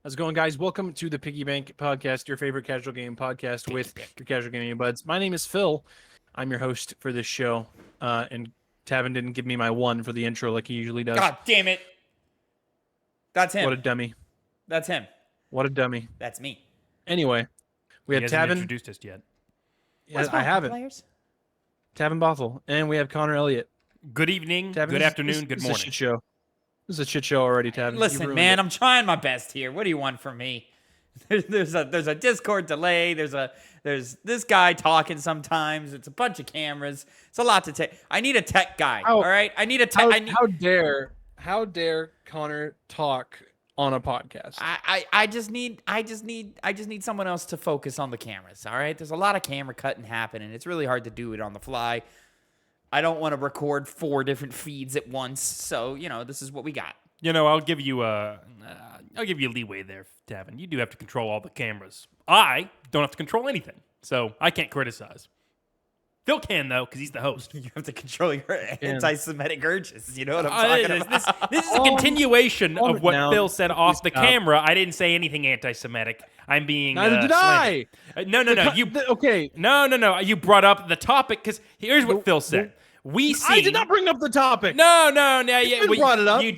How's it going, guys? Welcome to the Piggy Bank podcast, your favorite casual game podcast with your casual gaming buds. My name is Phil. I'm your host for this show. And Tavin didn't give me my one for the intro like he usually does. God damn it. That's him. What a dummy. That's him. What a dummy. That's me. Anyway, we have Tavin. Introduced us yet. Yeah, I haven't. Tavin Bothel. And we have Connor Elliott. Good evening, Tavin, good afternoon, good This morning. is a shit show. This is a shit show already, Tavin. Listen, man, I'm trying my best here. What do you want from me? There's a Discord delay. There's this guy talking sometimes. It's a bunch of cameras. It's a lot to take. I need a tech guy. All right, I need a tech. How dare Connor talk on a podcast? I just need someone else to focus on the cameras. All right, there's a lot of camera cutting happening. It's really hard to do it on the fly. I don't want to record 4 different feeds at once, so this is what we got. I'll give you leeway there, Tavin. You do have to control all the cameras. I don't have to control anything, so I can't criticize. Phil can, though, because he's the host. You have to control your anti-Semitic urges. You know what I'm talking about? This is a continuation of what Phil said off the camera. I didn't say anything anti-Semitic. I'm being Neither did I. No. Okay. No. You brought up the topic because here's what Phil said. I did not bring up the topic. No. You brought it up. You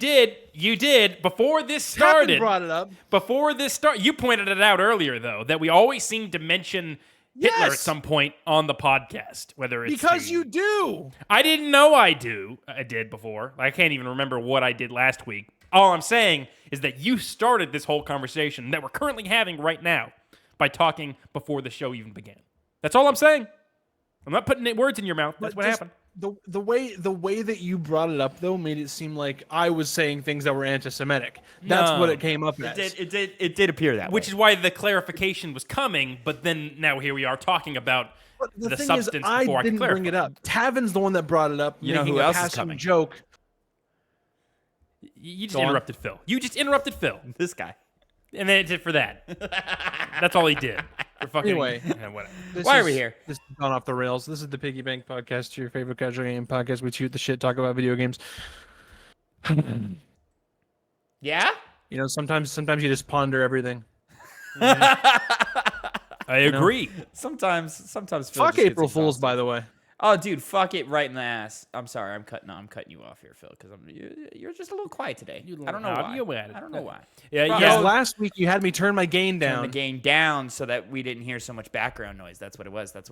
did. Before this started. Tavin brought it up. Before this started. You pointed it out earlier, though, that we always seem to mention Hitler at some point on the podcast, whether it's because you do. I didn't know I did before. I can't even remember what I did last week. All I'm saying is that you started this whole conversation that we're currently having right now by talking before the show even began. That's all I'm saying. I'm not putting words in your mouth. That's what happened. The way that you brought it up though made it seem like I was saying things that were anti-Semitic. That's what it came up as. It did appear that way. Which is why the clarification was coming, but then now here we are talking about the substance before I didn't bring it up. Tavin's the one that brought it up. You know who else is coming? Joke. You just interrupted Phil. This guy. And then it did for that. That's all he did. Anyway, whatever. Why are we here? This has gone off the rails. This is the Piggy Bank podcast, your favorite casual game podcast. We shoot the shit, talk about video games. Yeah? Sometimes you just ponder everything. I agree. Sometimes. Phil Fuck just April gets Fools, exhausted. by the way. Oh, dude, fuck it right in the ass. I'm sorry, I'm cutting you off here, Phil, because you're just a little quiet today. I don't know why. I don't know why. Yeah. Last week you had me turn my gain down. Turn the gain down so that we didn't hear so much background noise. That's what it was.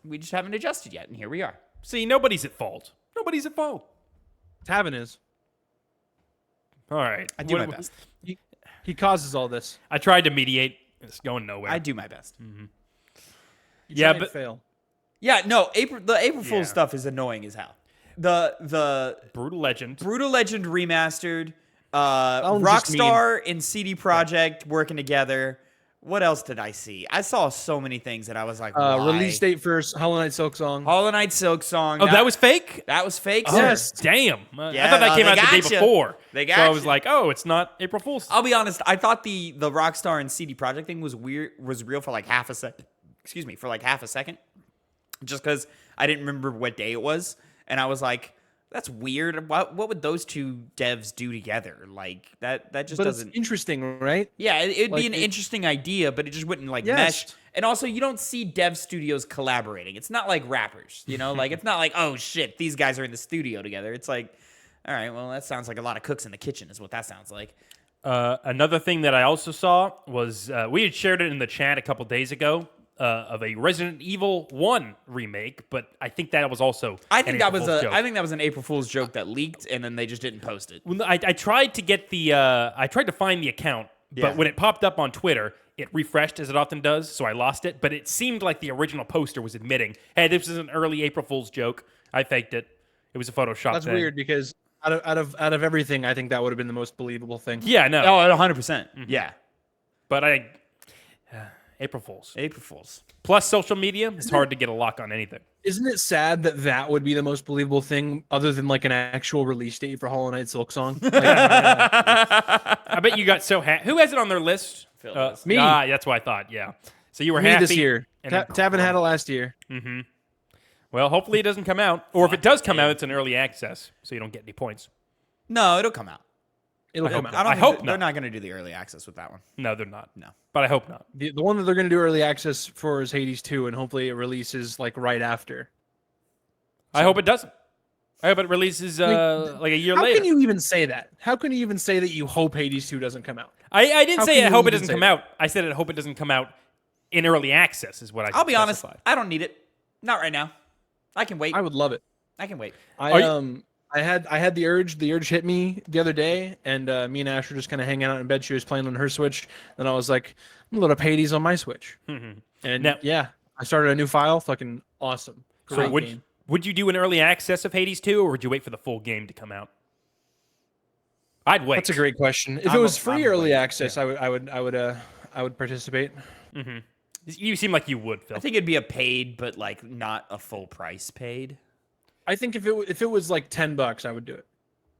We just haven't adjusted yet, and here we are. See, nobody's at fault. Tavin is. All right. I do my best. He causes all this. I tried to mediate. It's going nowhere. I do my best. Mm-hmm. But fail. Yeah, no, the April Fool's stuff is annoying as hell. The Brutal Legend remastered, Rockstar and CD Projekt working together. What else did I see? I saw so many things that I was like, why? Release date for Hollow Knight Silk Song. Hollow Knight Silk Song. Oh, that was fake? That was fake, Oh, sir. damn. I thought that came out the day before. They got so I was like, oh, it's not April Fool's. I'll be honest. I thought the Rockstar and CD Projekt thing was real for like half a second. Excuse me, for like half a second. Just because I didn't remember what day it was. And I was like, that's weird. What would those two devs do together? Like, that just doesn't... It's interesting, right? Yeah, it'd be an interesting idea, but it just wouldn't, mesh. And also, you don't see dev studios collaborating. It's not like rappers, Like, it's not like, oh, shit, these guys are in the studio together. It's like, all right, well, that sounds like a lot of cooks in the kitchen is what that sounds like. Another thing that I also saw was, we had shared it in the chat a couple days ago, of a Resident Evil 1 remake, but I think that was also I think that was an April Fool's joke that leaked, and then they just didn't post it. Well, I tried to get I tried to find the account, but when it popped up on Twitter, it refreshed as it often does, so I lost it. But it seemed like the original poster was admitting, hey, this is an early April Fool's joke. I faked it. It was a Photoshop That's thing. weird because out of everything, I think that would have been the most believable thing. Yeah, no. Oh, 100%. Yeah. But April Fools. Plus social media, it's hard to get a lock on anything. Isn't it sad that would be the most believable thing other than like an actual release date for Hollow Knight Silk Song? I bet you got so happy. Who has it on their list? Me. That's what I thought, yeah. So you were Me happy. this year. Tavin had it last year. Mm-hmm. Well, hopefully it doesn't come out. Or if it does come out, it's an early access, so you don't get any points. No, it'll come out. It'll I come hope out. I hope think they're not. not going to do the early access with that one. No, they're not. No. But I hope not. The one that they're going to do early access for is Hades 2, and hopefully it releases like right after. I hope it doesn't. I hope it releases like a year How later. can you even say that? How can you even say that you hope Hades 2 doesn't come out? I didn't How say can I you hope it even doesn't say come that? out. I said I hope it doesn't come out in early access is what I I'll be honest. specified. I don't need it. Not right now. I can wait. I would love it. I can wait. I had the urge hit me the other day, and me and Ash were just kind of hanging out in bed. She was playing on her Switch, and I was like, I'm gonna load up Hades on my Switch. And Now- yeah, I started a new file. Fucking awesome. So Great would game. would you do an early access of Hades 2, or would you wait for the full game to come out? I'd wait. That's a great question. If I'm it was a- free I'm early waiting, access, I would participate. You seem like you would, Phil. I think it'd be a paid, but like not a full price paid. I think if it was like $10, I would do it.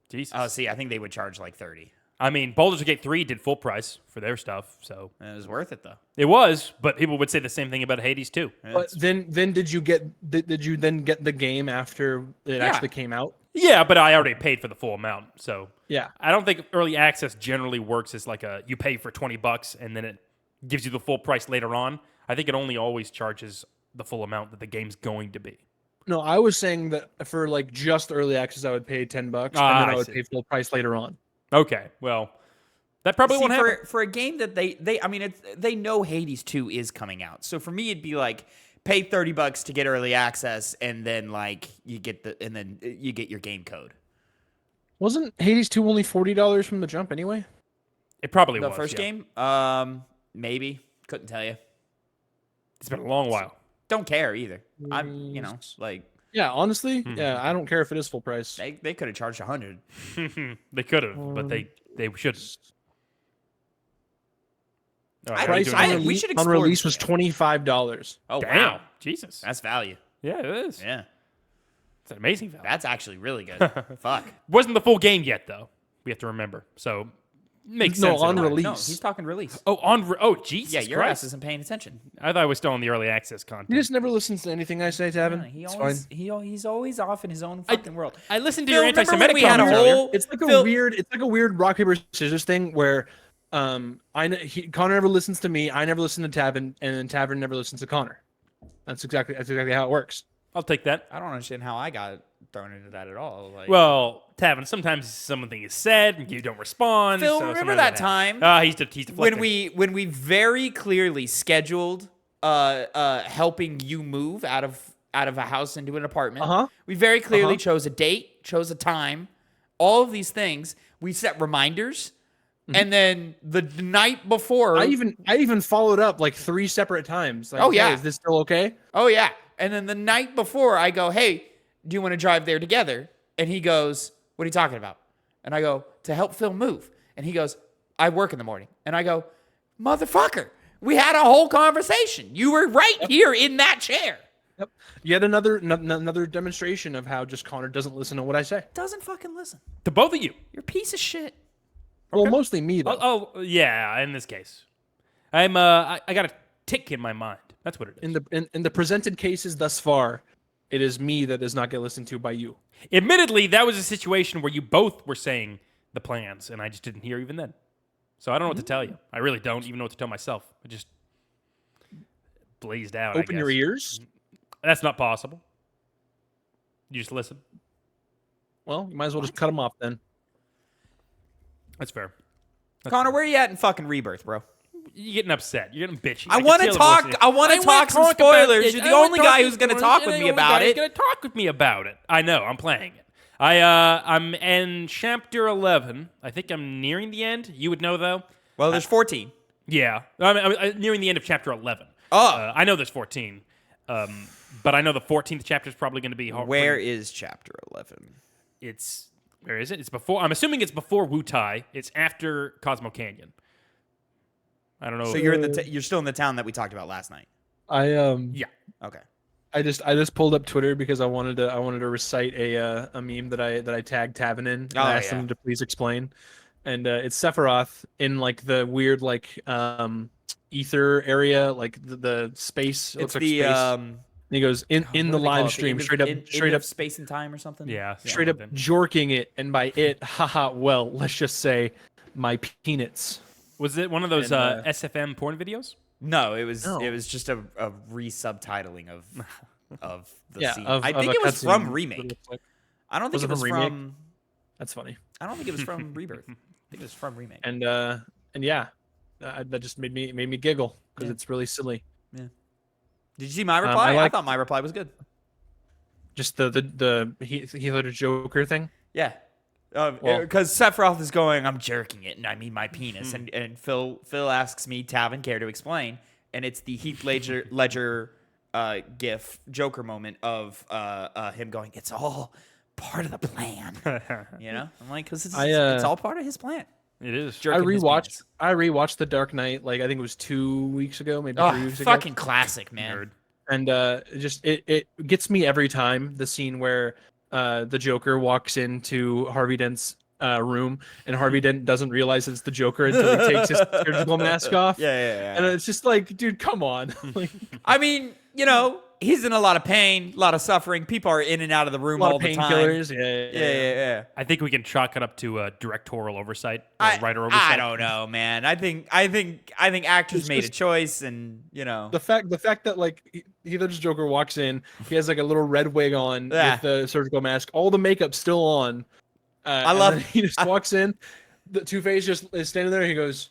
Jesus. Oh, see, I think they would charge like 30. I mean, Baldur's Gate 3 did full price for their stuff, so It was worth it though. it was. But people would say the same thing about Hades 2. But then did you then get the game after it actually came out? Yeah, but I already paid for the full amount, so Yeah. I don't think early access generally works as like a you pay for $20 and then it gives you the full price later on. I think it only always charges the full amount that the game's going to be. No, I was saying that for like just early access, I would pay $10, and then I I would see. pay full price later on. Okay, well, that probably See, won't happen. for a game that they know Hades 2 is coming out. So for me, it'd be like pay $30 to get early access, and then like you get your game code. Wasn't Hades 2 only $40 from the jump anyway? It probably The was. first yeah. game, maybe couldn't tell you. It's been a long while. Don't care either. I'm like Yeah, honestly, yeah, I don't care if it is full price. they could have charged 100. They could have, but they shouldn't. All right, Price what are you on, doing? we release, should on explore release this was $25. Oh Damn, wow, Jesus. that's value. Yeah, it is. Yeah, It's an amazing value. that's actually really good. Fuck. Wasn't the full game yet, though. We have to remember. So makes No, sense. on in a way. release. No, he's talking release. Oh, Jesus. Yeah, your Christ. ass isn't paying attention. I thought I was still on the early access content. He just never listens to anything I say, Tavin. He It's always fine. he's always off in his own fucking world. I listened to Phil, your remember when anti-Semitic we had a comments earlier. whole- It's like Phil- a weird rock paper scissors thing where Connor never listens to me, I never listen to Tavin, and then Tavin never listens to Connor. That's exactly how it works. I'll take that. I don't understand how I got thrown into that at all. Like, Well, Tavin, sometimes something is said and you don't respond. Phil, so remember sometimes that time he's deflecting. when we very clearly scheduled helping you move out of a house into an apartment. Uh-huh. We very clearly chose a date, chose a time, all of these things. We set reminders, and then the night before, I even followed up like 3 separate times. Like, Oh, yeah. hey, is this still okay? oh yeah, and then the night before, I go, hey, do you want to drive there together? And he goes, what are you talking about? And I go, to help Phil move. And he goes, I work in the morning. And I go, motherfucker, we had a whole conversation. You were right here in that chair. Yep. Yet another demonstration of how just Connor doesn't listen to what I say. Doesn't fucking listen. to both of you. You're a piece of shit. Well, mostly me though. Oh, yeah. In this case, I got a tick in my mind. That's what it is. In the presented cases thus far, it is me that does not get listened to by you. Admittedly, that was a situation where you both were saying the plans, and I just didn't hear even then. So I don't know what to tell you. I really don't even know what to tell myself. I just blazed out. I Open your guess. ears. That's not possible. You just listen. Well, you might as well just cut them off then. That's fair. Connor, where you at in fucking Rebirth, bro? You're getting upset. You're getting bitchy. I can want to feel the talk. voice. I want to talk some about spoilers. it. You're I the wanna only talk guy some who's going to spoilers. talk You're with the me only about guy who's it. going to talk with me about it. I know. I'm playing it. I'm in chapter 11. I think I'm nearing the end. You would know though. Well, there's 14. Yeah, I'm nearing the end of chapter 11. Oh. I know there's 14, but I know the 14th chapter is probably going to be hard. Where is chapter 11? It's where is it? It's before. I'm assuming it's before Wutai. It's after Cosmo Canyon. I don't know. So you're still in the town that we talked about last night. Yeah. Okay. I just pulled up Twitter because I wanted to recite a meme that I tagged Tavin in. And Oh, I asked yeah. him to please explain. And it's Sephiroth in like the weird like ether area, like the space. It It's looks like the space. he goes in What the do they call live it? stream, End straight up, end of space and time or something. Yeah, straight up something. jorking it, and by it, haha. Well, let's just say my peanuts. Was it one of those And, SFM porn videos? No, it was No. just a re-subtitling of the Yeah, scene. of I think a it was from cutscene. Remake. I don't think it was from Remake? from. That's funny. I don't think it was from Rebirth. I think it was from Remake. And yeah, that just made me giggle because Yeah. it's really silly. Did you see my reply? I like- thought my reply was good. Just the Heath Ledger Joker thing. Yeah. Well- Because Sephiroth is going, I'm jerking it, and I mean my penis. And Phil asks me, Tavin, care to explain? And it's the Heath Ledger gif Joker moment of him going, it's all part of the plan. You know? I'm like, because it's all part of his plan. It is. I Jerking his rewatched The Dark Knight, like I think it was 2 weeks ago, maybe 3 penis. weeks ago. Fucking classic, man. Nerd. And it gets me every time, the scene where the Joker walks into Harvey Dent's room, and Harvey Dent doesn't realize it's the Joker until he takes his surgical mask off. Yeah. And it's just like, dude, come on. Like, I mean, you know, he's in a lot of pain, a lot of suffering. People are in and out of the room a lot all of the time. painkillers. Yeah. I think we can chalk it up to directorial oversight, or writer oversight. I don't know, man. I think actors It's made a just- choice, and you know, The fact that like Heath Ledger's Joker walks in, he has like a little red wig on Yeah. with the surgical mask, all the makeup's still on. I love- And then he just walks in. The Two-Face just is standing there. He goes,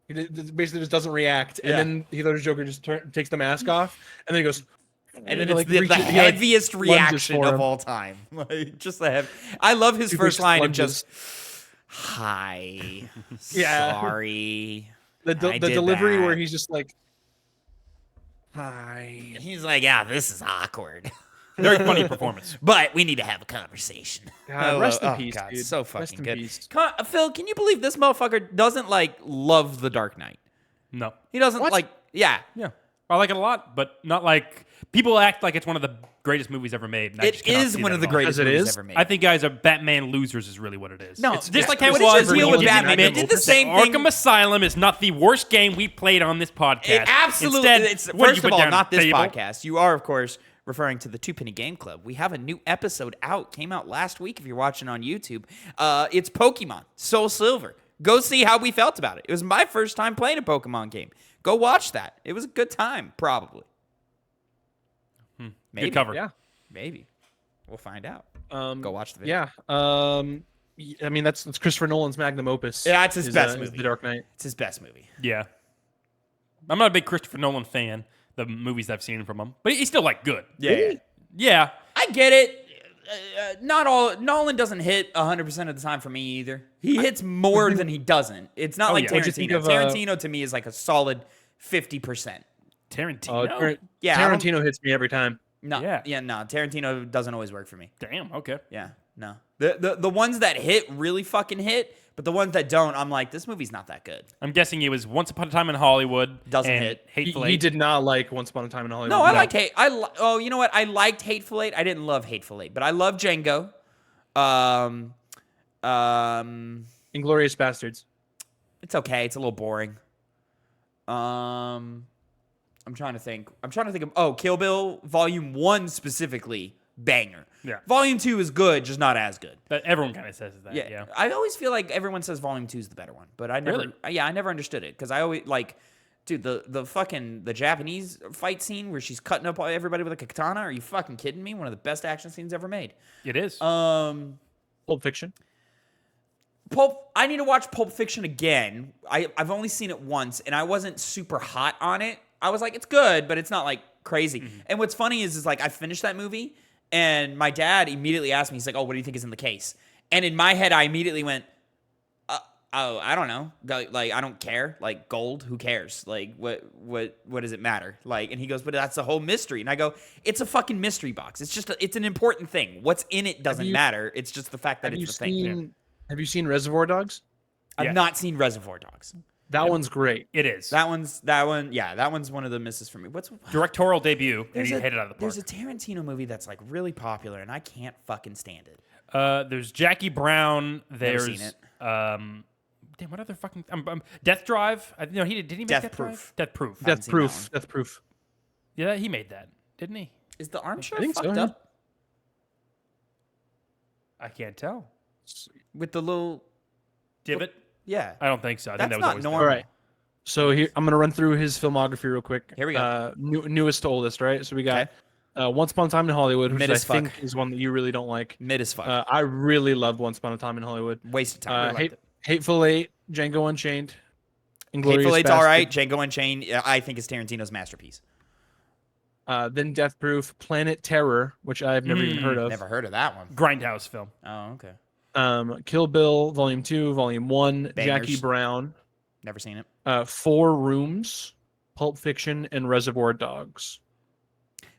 he basically just doesn't react, and Yeah. then Heath Ledger's Joker just takes the mask off, and then he goes, and then he, it's like, the reaches- he, like, heaviest lunges reaction for of him. all time. Like, just the heavy. I love his Two-Face first line of lunges. just, "Hi, Yeah. sorry." The I did delivery that. where he's just like, hi. He's like, "Yeah, this is awkward, Very funny performance. but we need to have a conversation." God, rest in Oh, peace, God, dude. so Rest fucking in good. peace. Phil, can you believe this motherfucker doesn't like love The Dark Knight? No. He doesn't What? like. Yeah, Yeah. I like it a lot, but not like people act like it's one of the greatest movies ever made. And I it just cannot is see one that of the at all. greatest As it movies is? ever made. I think guys are Batman losers is really what it is. No, it's just like like how what it did was you deal with Batman. Batman? They did the same thing. Arkham Asylum is not the worst game we played on this podcast. It absolutely. Instead, It's, what do first you of put all, down not the this table? podcast. You are, of course, referring to the Two Penny Game Club. We have a new episode out. Came out last week. If you're watching on YouTube, it's Pokemon Soul Silver. Go see how we felt about it. It was my first time playing a Pokemon game. Go watch that. It was a good time, probably. Maybe. Good cover. Yeah. Maybe. We'll find out. Go Go watch the video. Yeah. I mean, that's Christopher Nolan's magnum opus. Yeah, it's his best is movie. The Dark Knight. It's his best movie. Yeah. I'm not a big Christopher Nolan fan, the movies I've seen from him, but he's still like good. Yeah. Yeah. I get it. Not all Nolan doesn't hit 100% of the time for me either. He hits more than he doesn't. It's not Oh, like yeah. What'd you think Tarantino. of, Tarantino to me is like a solid 50%. Tarantino. Yeah, I don't- Tarantino hits me every time. No, Yeah. no. Tarantino doesn't always work for me. Damn. Okay. Yeah, no. The ones that hit really fucking hit, but the ones that don't, I'm like, this movie's not that good. I'm guessing it was Once Upon a Time in Hollywood. Doesn't and hit. Hateful He Eight. did not like Once Upon a Time in Hollywood. No, I liked Hate. Oh, you know what? I liked Hateful Eight. I didn't love Hateful Eight, but I love Django. Inglorious Bastards. It's okay. It's a little boring. I'm trying to think. of Kill Bill Volume 1 specifically, banger. Yeah. Volume 2 is good, just not as good. But everyone kind of says that. Yeah. Yeah. I always feel like everyone says Volume 2 is the better one, but I never Really? I never understood it cuz I always like dude, the Japanese fight scene where she's cutting up everybody with a katana, are you fucking kidding me? One of the best action scenes ever made. It is. Pulp Fiction. I need to watch Pulp Fiction again. I've only seen it once, and I wasn't super hot on it. I was like, it's good, but it's not like crazy. Mm-hmm. And what's funny is like I finished that movie, and my dad immediately asked me, he's like, "Oh, what do you think is in the case?" And in my head, I immediately went, "Oh, I don't know. Like, I don't care. Like, gold, who cares? Like, what does it matter?" Like, and he goes, "But that's the whole mystery." And I go, "It's a fucking mystery box. It's just it's an important thing. What's in it doesn't matter. It's just the fact that it's the thing." Have you seen Reservoir Dogs? I've Yeah. not seen Reservoir Dogs. That one's great. it is. That one's one of the misses for me. What's Directorial debut, and there's he a, hit it out of the park. There's a Tarantino movie that's like really popular, and I can't fucking stand it. There's Jackie Brown. There's seen it. damn, what other fucking Death Drive? No, he did. Did he make Death Death Proof. Drive? Death Proof. Haven't Death seen Proof. that one. Death Proof. Yeah, he made that, didn't he? Is the armature I think so, fucked yeah. up I can't tell. with the little? Divot? Yeah, I don't think so. I think that's that was not always there. normal. All right. So here I'm gonna run through his filmography real quick. Here we go. Newest to oldest, right? So we got Okay. Once Upon a Time in Hollywood, which Mid I as fuck. think is one that you really don't like. Mid as fuck. I really loved Once Upon a Time in Hollywood. Waste of time. Really liked it. Hateful Eight, Django Unchained, Inglourious Hateful Eight's all right. Basterds, Django Unchained, I think, is Tarantino's masterpiece. then Death Proof, Planet Terror, which I've never even heard of. Never heard of that one. Grindhouse film. Oh, okay. Kill Bill, Volume 2, Volume 1, Jackie Bangers. Brown, Never seen it. Four Rooms, Pulp Fiction, and Reservoir Dogs.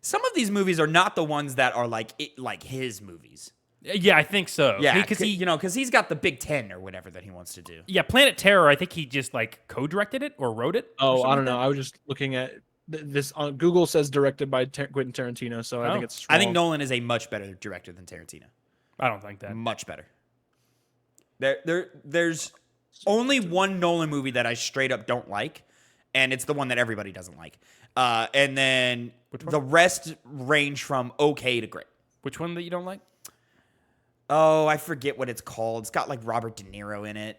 Some of these movies are not the ones that are like his movies. Yeah, I think so. Yeah, because because he's got the Big Ten or whatever that he wants to do. Yeah, Planet Terror. I think he just like co-directed it or wrote it. Oh, or I don't something know. I was just looking at this on Google says directed by Quentin Tarantino, so I think it's. I think wrong. Nolan is a much better director than Tarantino. I don't think that. Much better. There's only one Nolan movie that I straight up don't like, and it's the one that everybody doesn't like. And then the rest range from okay to great. Which one that you don't like? Oh, I forget what it's called. It's got like Robert De Niro in it.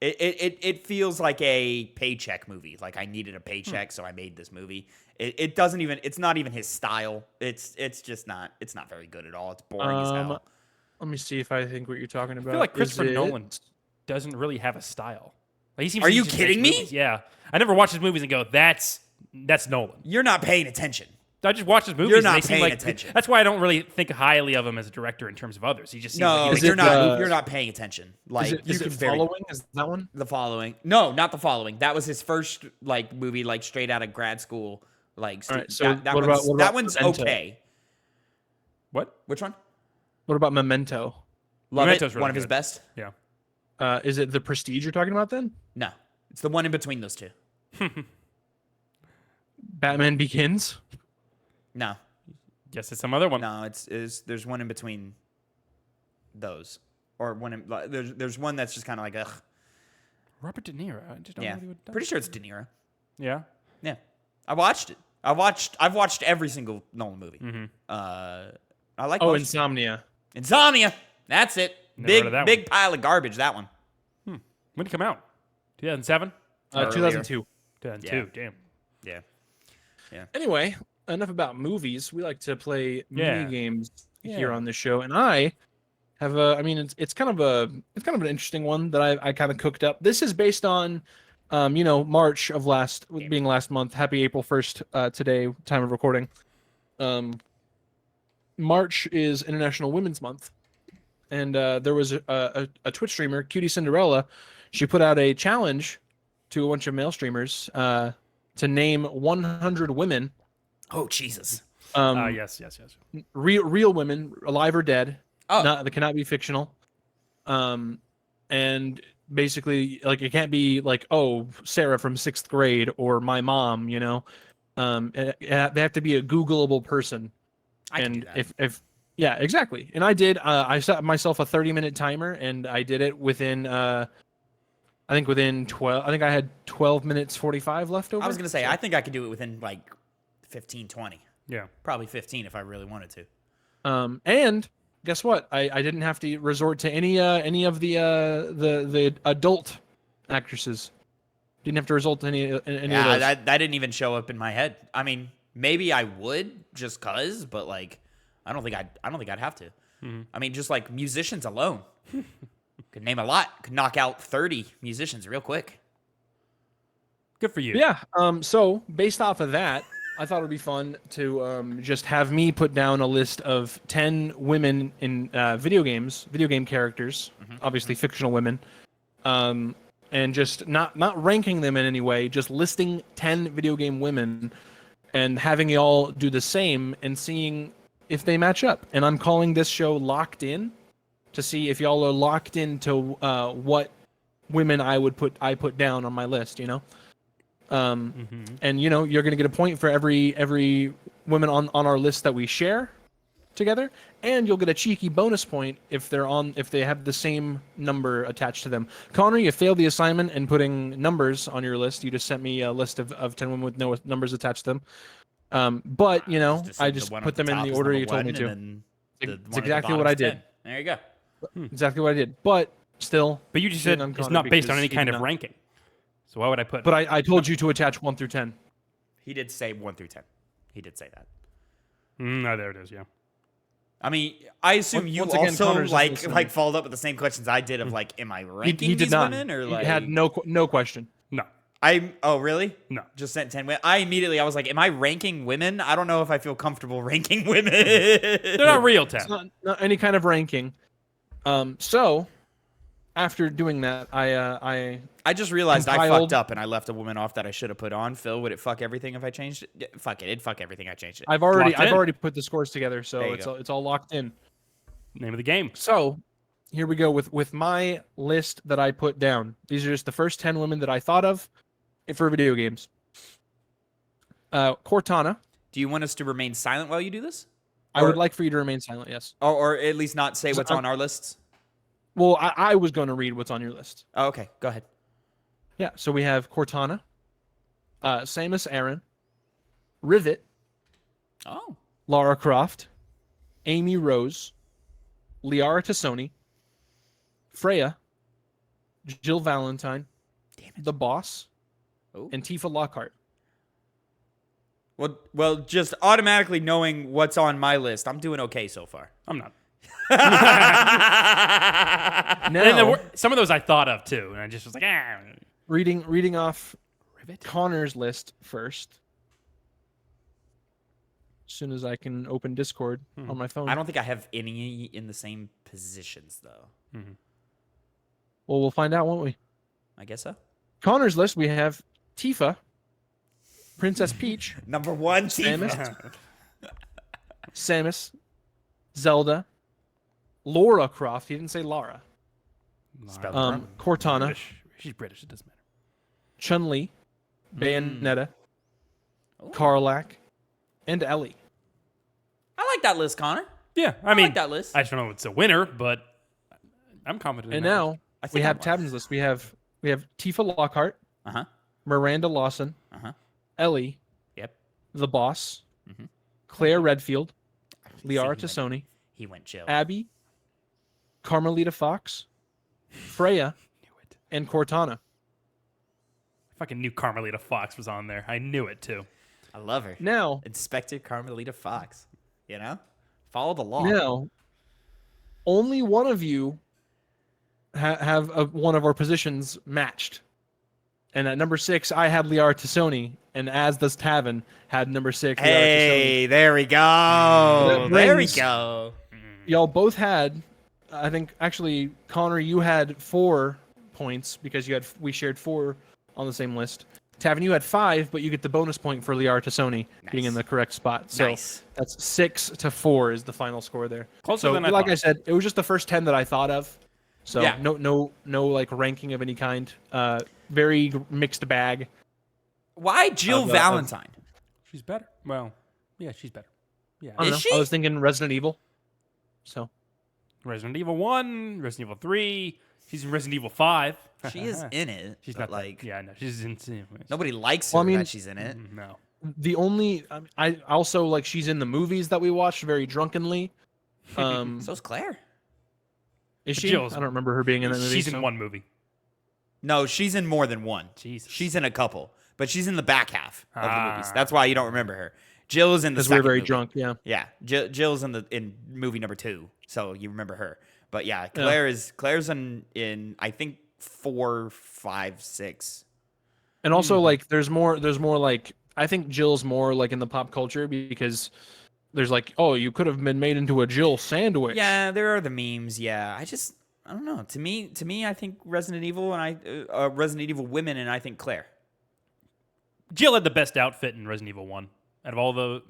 It feels like a paycheck movie. Like I needed a paycheck, so I made this movie. It doesn't even. It's not even his style. It's just not. It's not very good at all. It's boring as hell. Let me see if I think what you're talking about. I feel like Is Christopher it- Nolan doesn't really have a style. Like, he seems Are to you just kidding make me? movies. Yeah, I never watch his movies and go, "That's Nolan." You're not paying attention. I just watch his movies. You're and not they seem paying like, attention. That's why I don't really think highly of him as a director in terms of others. He just seems No, like he's you're like, not. You're not paying attention. Like Is it Following? Is that one? The Following. No, not The Following. That was his first like movie, like straight out of grad school. Like All right, so that what one's, about that one's Memento? okay. What? Which one? What about Memento? Love Memento's it. really One of his good. best. Yeah. Is it The Prestige you're talking about then? No, it's the one in between those two. Batman Begins? No, Guess it's some other one. no, it's there's one in between those, or one in, there's one that's just kind of like ugh. Robert De Niro. I just don't know Yeah, what he would have done. pretty sure it's De Niro. Yeah. Yeah, I watched it. I've watched every single Nolan movie. Mm-hmm. I like Oh, most. Insomnia. Insomnia. That's it. Never Big heard of that big pile of garbage. That one. When did it come out? 2007? Earlier. 2002. 2002. Damn. Yeah. Anyway, enough about movies. We like to play Yeah. mini games here Yeah. on this show, and I have a. I mean, it's kind of an interesting one that I kind of cooked up. This is based on, March of last month. Happy April 1st today, time of recording. March is International Women's Month, and there was a Twitch streamer, Cutie Cinderella. She put out a challenge to a bunch of male streamers to name 100 women. Oh Jesus. Yes. Real women, alive or dead, Oh. that cannot be fictional. And basically, like, it can't be like, oh, Sarah from 6th grade or my mom, they have to be a Googleable person. I can And do that. if yeah, exactly. And I did. I set myself a 30-minute timer, and I did it within. I think within 12. I think I had 12 minutes 45 left over. I was gonna say so- I think I could do it within like 15, 20. Yeah. Probably 15 if I really wanted to. And guess what? I didn't have to resort to any of the adult actresses. Didn't have to resort to any of those. that didn't even show up in my head. I mean, maybe I would just cause, but like, I don't think I'd have to. I mean, just like musicians alone, could name a lot. Could knock out 30 musicians real quick. Good for you. Yeah. So based off of that, I thought it would be fun to just have me put down a list of 10 women in video game characters, obviously fictional women, and just not ranking them in any way, just listing 10 video game women and having y'all do the same and seeing if they match up. And I'm calling this show Locked In to see if y'all are locked into what women I put down on my list, And you're gonna get a point for every woman on our list that we share together, and you'll get a cheeky bonus point if they have the same number attached to them. Connor, you failed the assignment in putting numbers on your list. You just sent me a list of 10 women with no numbers attached to them. But you know, I the just one put at the them in top the is order number you told one, me and to. then the It's one at the exactly what bottom's I did. 10. There you go. Exactly what I did. But still, But you just shitting said on it's Connor not based on because any he kind did of not. ranking. So why would I put? But I told you to attach 1 through 10. He did say 1 through 10. He did say that. No, there it is. Yeah. I mean, I assume you Once again, also Connor's just listening. like followed up with the same questions I did of like, am I ranking He did these not. women or He like had no question. No. Oh really? No. Just sent 10 women. I was like, am I ranking women? I don't know if I feel comfortable ranking women. They're not real 10. It's not any kind of ranking. So after doing that, I just realized I compiled- fucked up and I left a woman off that I should have put on. Phil, would it fuck everything if I changed it? Yeah, fuck it. It'd fuck everything I changed it. I've Locked in. already put the scores together, There so you it's all locked in. Name of the game. So here we go with my list that I put down. These are just the first 10 women that I thought of for video games. Cortana. Do you want us to remain silent while you do this? I would like for you to remain silent, yes. Or at least not say So what's I'm- on our lists? Well, I was going to read what's on your list. Oh, okay. Go ahead. Yeah, so we have Cortana, Samus Aran, Rivet, Oh. Lara Croft, Amy Rose, Liara Tassoni, Freya, Jill Valentine, Damn it. The Boss, Oh. and Tifa Lockhart. Well, just automatically knowing what's on my list, I'm doing okay so far. I'm not. Now, And then there were, some of those I thought of too, and I just was like, ah. reading off Rivet. Connor's list first. As soon as I can open Discord on my phone. I don't think I have any in the same positions though. Well, we'll find out, won't we? I guess so. Connor's list, we have Tifa, Princess Peach, Number 1, Samus, Samus, Zelda, Laura Croft. He didn't say Lara. Spelled wrong. Cortana, British. She's British. It doesn't matter. Chun-Li, Bayonetta, Ooh. Karlach, and Ellie. I like that list, Connor. Yeah, I mean, like that list. I just don't know if it's a winner, but I'm confident. And in that. now I we think have I won. Tavin's list. We have Tifa Lockhart, Uh-huh. Miranda Lawson, Uh-huh. Ellie, Yep. The Boss, Mhm. Claire Redfield, See, Liara Tassoni, He went chill. Abby, Carmelita Fox, Freya, Knew it. and Cortana. I fucking knew Carmelita Fox was on there. I knew it too. I love her. Now, Inspector Carmelita Fox. You know? Follow the law. now, only one of you have one of our positions matched. And at number 6, I had Liara Tassoni, and as does Tavin, had number 6. Liara Tassoni. Hey, there we go. That There we brings- go. Y'all both had, I think, actually, Connor, you had 4 points because we shared 4 on the same list. Tavin, you had 5, but you get the bonus point for Liara Tassoni being in Nice. the correct spot. So Nice. that's 6-4 is the final score there. Closer So, than I like thought. I said, it was just the first 10 that I thought of. So Yeah. no like ranking of any kind. Very mixed bag. Why Jill Of, Valentine? She's better. Well, yeah, she's better. Yeah. I don't know. Is she? I was thinking Resident Evil. So Resident Evil 1, Resident Evil 3. She's in Resident Evil 5. She is in it. She's but, not like Yeah, no, she's in. nobody likes her Well, I mean- that she's in it. No. the only I also like she's in the movies that we watched very drunkenly. So's Claire. Is she? Jill's- I don't remember her being in that movie. She's in so- one movie. No, she's in more than one. Jesus. She's in a couple, but she's in the back half of the movies. Ah. That's why you don't remember her. Jill is in the Because we're second very movie. drunk. Yeah. Yeah, Jill's in movie number 2, so you remember her. But yeah, Claire's in I think 4, 5, 6. And also like there's more like I think Jill's more like in the pop culture because there's like, oh, you could have been made into a Jill sandwich. Yeah, there are the memes. Yeah, I don't know. To me, I think Resident Evil and Resident Evil women, and I think Claire. Jill had the best outfit in Resident Evil 1 out of all the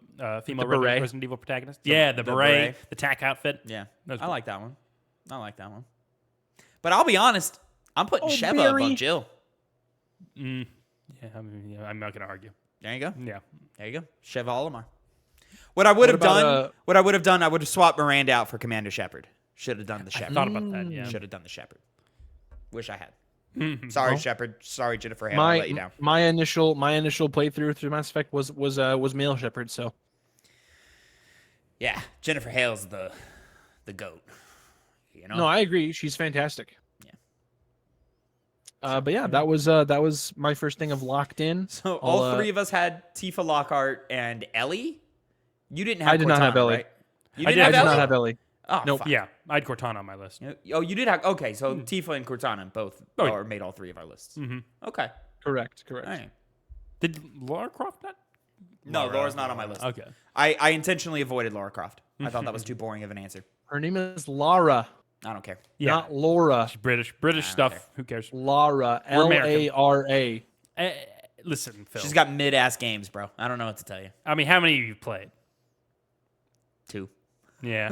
female The beret? Resident Evil protagonists. Yeah, the beret, the tack outfit. Yeah, That was I cool. like that one. But I'll be honest, I'm putting Oh, Sheva Barry. above Jill. Yeah, I mean, yeah, I'm not going to argue. There you go. Yeah. There you go. Sheva Olimar. What I would have about, done, I would have swapped Miranda out for Commander Shepard. Should have done the I Shepard. thought about that, yeah. Should have done the Shepard. Wish I had. Sorry, Well, Shepard. Sorry, Jennifer Hale. I let you down. my initial playthrough through Mass Effect was male Shepard. So Yeah, Jennifer Hale's the goat. You know? no, I agree. She's fantastic. Yeah. But yeah, that was my first thing of Locked In. So all three of us had Tifa Lockhart and Ellie. You didn't have. I did not have Cortana, Ellie. Right? You I didn't I have did Ellie? not have Ellie. Oh, Nope. fuck. Yeah, I had Cortana on my list. Oh, you did have. Okay, so Tifa and Cortana both made all three of our lists. Okay. Correct. All right. Did Lara Croft not? No, Laura's not on my list. Okay. I intentionally avoided Lara Croft. I thought that was too boring of an answer. Her name is Lara, I don't care. Yeah. not Laura. She's British stuff. okay. Who cares? Lara. We're American. Lara. Listen, Phil. She's got mid-ass games, bro. I don't know what to tell you. I mean, how many of you played? 2. Yeah.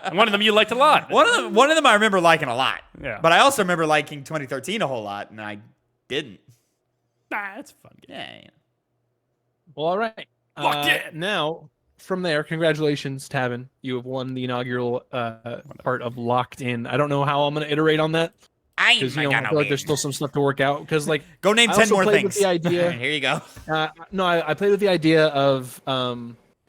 And one of them you liked a lot. One of them I remember liking a lot. Yeah. But I also remember liking 2013 a whole lot, and I didn't. Nah, it's a fun game. Yeah. Well, all right. Locked in. Now, from there, congratulations, Tavin. You have won the inaugural part of Locked In. I don't know how I'm going to iterate on that I because ain't I gonna feel like win. there's still some stuff to work out. Because like, Go name I 10 also more played with things. the idea. Here you go. No, I played with the idea of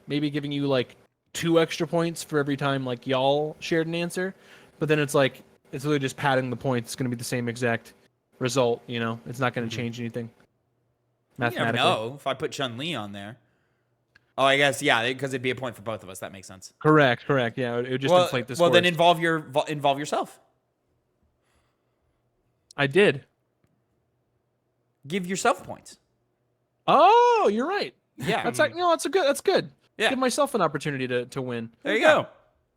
maybe giving you like 2 extra points for every time like y'all shared an answer, but then it's like it's really just padding the points. It's going to be the same exact result. You know, it's not going to change anything. You never Mathematically. know if I put Chun-Li on there. Oh, I guess, yeah, because it'd be a point for both of us. That makes sense. Correct. Yeah, it would just inflate this. Well, then involve yourself. I did. Give yourself points. Oh, you're right. Yeah. That's like that's good. Yeah. Give myself an opportunity to win. There you go.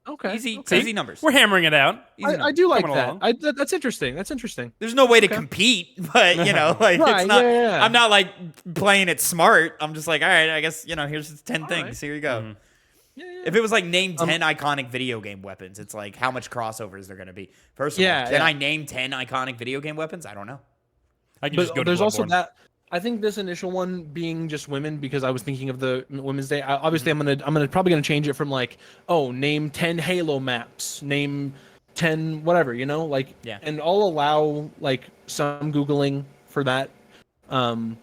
Okay. Easy, okay. easy numbers. We're hammering it out. Easy I numbers. do like Coming that. along. That's interesting. That's interesting. There's no way to compete, but like Right, it's not. yeah. I'm not like playing it smart. I'm just like, all right, I guess here's 10 things. right. Here you go. Yeah. If it was like name 10 iconic video game weapons, it's like how much crossover is there going to be? First of Yeah, all, can yeah. I name 10 iconic video game weapons? I don't know. I can just go But to there's also Bloodborne. that. I think this initial one being just women because I was thinking of the Women's Day. Obviously, I'm gonna probably gonna change it from like, oh, name 10 Halo maps, name 10 whatever, like, Yeah. and I'll allow like some Googling for that.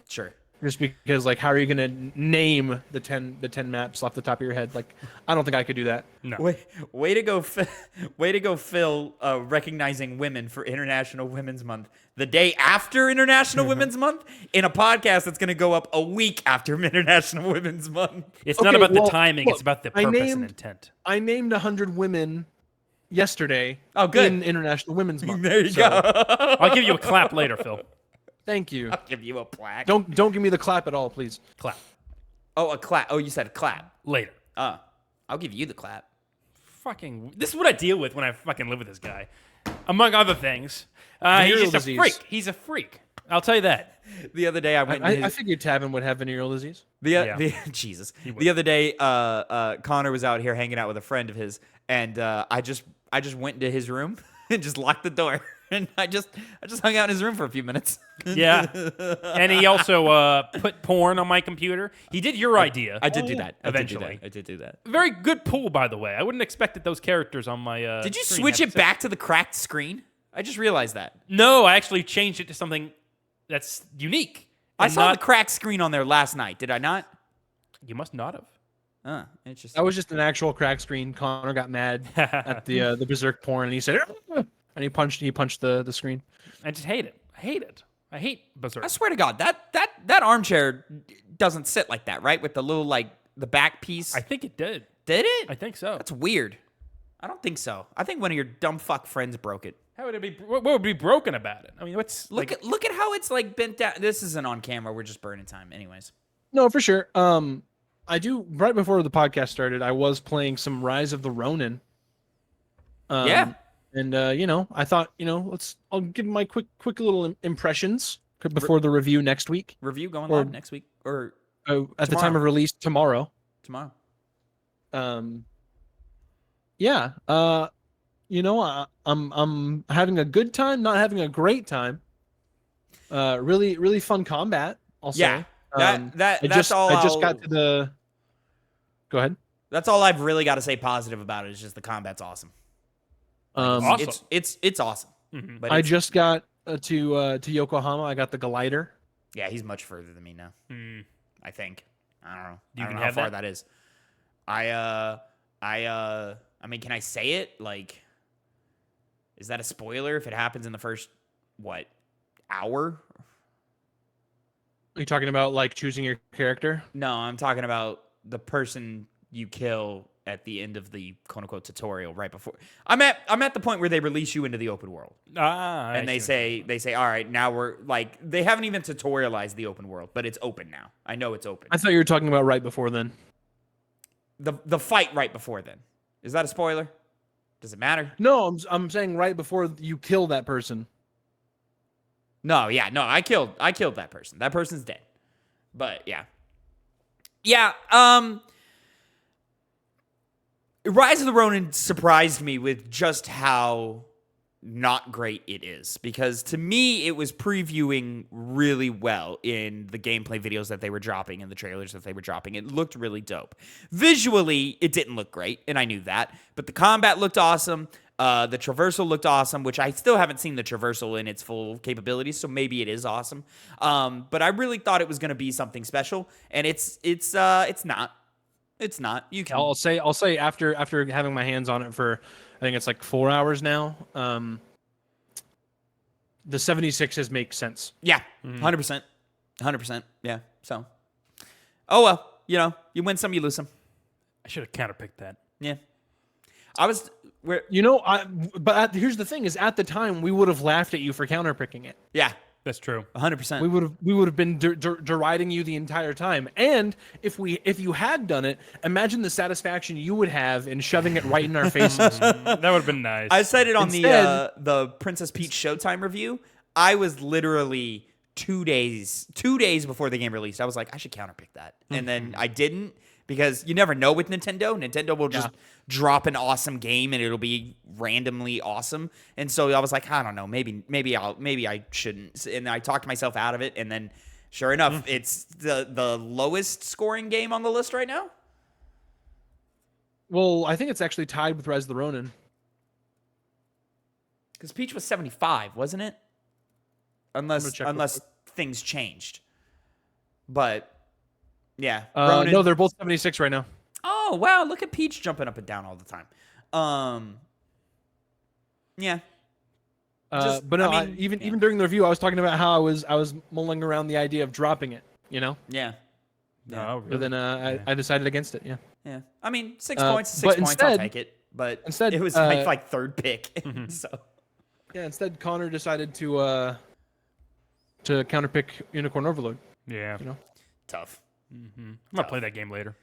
Sure. Just because, like, how are you gonna name the 10 maps off the top of your head? Like, I don't think I could do that. No. Way to go, Phil! Recognizing women for International Women's Month, the day after International Women's Month, in a podcast that's going to go up a week after International Women's Month. It's not Okay, about the well, timing. look, It's about the I purpose and named- intent. I named 100 women yesterday. Oh, good. In International Women's Month. There you So, go. I'll give you a clap later, Phil. Thank you. I'll give you a plaque. Don't give me the clap at all, please. Clap. Oh, a clap. Oh, you said a clap. Later. I'll give you the clap. Fucking. This is what I deal with when I fucking live with this guy. Among other things. He's Venereal just a disease. freak. He's a freak. I'll tell you that. The other day I went. I figured Tavin would have venereal disease. Jesus. The other day, Connor was out here hanging out with a friend of his, and I just went into his room and just locked the door, and I just hung out in his room for a few minutes. Yeah. And he also put porn on my computer. He did your idea. I did do that. Eventually. I did do that. Very good pull, by the way. I wouldn't expect those characters on my. Did you screen switch had it back to the cracked screen? I just realized that. No, I actually changed it to something that's unique. I and saw not- the cracked screen on there last night. Did I not? You must not have. Interesting. That was just an actual crack screen. Connor got mad at the Berserk porn, and he said, "Ugh," and he punched the screen. I just hate it. I hate it. I hate Berserk. I swear to God, that armchair doesn't sit like that, right? With the little the back piece. I think it did. Did it? I think so. That's weird. I don't think so. I think one of your dumb fuck friends broke it. How would it be? What would be broken about it? I mean, what's Look at how it's like bent down. This isn't on camera. We're just burning time, anyways. No, for sure. I do. Right before the podcast started, I was playing some Rise of the Ronin. Yeah. And I thought, I'll give my quick little impressions before the review next week. Review going Or- live next week or At the time Tomorrow. of release tomorrow. tomorrow. Yeah. I'm having a good time, not having a great time. Really, really fun combat. I'll Yeah. say. That's all. I just got to the. Go ahead. That's all I've really got to say positive about it. Is just the combat's awesome. Awesome. It's awesome. Mhm. But I it's- just got to Yokohama. I got the glider. Yeah, he's much further than me now. I think. I don't know. You I don't can know how have far that? that is. I mean, can I say it? Like, is that a spoiler if it happens in the first hour? Are you talking about like choosing your character? No, I'm talking about the person you kill at the end of the quote unquote tutorial right before. I'm at the point where they release you into the open world. And they say, all right, now we're like, they haven't even tutorialized the open world, but it's open now. I know it's open. I thought you were talking about right before then. The fight right before then. Is that a spoiler? Does it matter? No, I'm saying right before you kill that person. No, yeah, no, I killed that person. That person's dead. But yeah. Yeah, Rise of the Ronin surprised me with just how not great it is, because to me it was previewing really well in the gameplay videos that they were dropping and the trailers that they were dropping. It looked really dope. Visually, it didn't look great, and I knew that, but the combat looked awesome. The traversal looked awesome, which I still haven't seen the traversal in its full capabilities, so maybe it is awesome. But I really thought it was going to be something special, and it's not. It's not. You can. I'll say after having my hands on it for, I think it's like 4 hours now. The 76s make sense. Yeah, 100%, 100%. Yeah. So, oh well, you win some, you lose some. I should have counterpicked that. Yeah. Here's the thing: is at the time we would have laughed at you for counterpicking it. Yeah, That's true. 100%. We would have been deriding you the entire time. And if you had done it, imagine the satisfaction you would have in shoving it right in our faces. That would have been nice. I said it on Instead- the Princess Peach Showtime review. I was literally 2 days before the game released. I was like, I should counterpick that, and then I didn't, because you never know with Nintendo. Nintendo will just drop an awesome game and it'll be randomly awesome. And so I was like, I don't know, maybe I shouldn't. And I talked myself out of it. And then sure enough, it's the lowest scoring game on the list right now. Well, I think it's actually tied with Rise of the Ronin. Because Peach was 75, wasn't it? Unless check real quick. things changed. But yeah. No, they're both 76 right now. Oh, wow, look at Peach jumping up and down all the time. Yeah. But no, even during the review, I was talking about how I was mulling around the idea of dropping it. Yeah. No, But then I decided against it. Yeah. Yeah. I mean, 6 points is 6 but points. instead- I'll take it. But instead, it was my like third pick. So Yeah. Instead, Connor decided to counterpick Unicorn Overload. Yeah. tough. I'm gonna play that game later.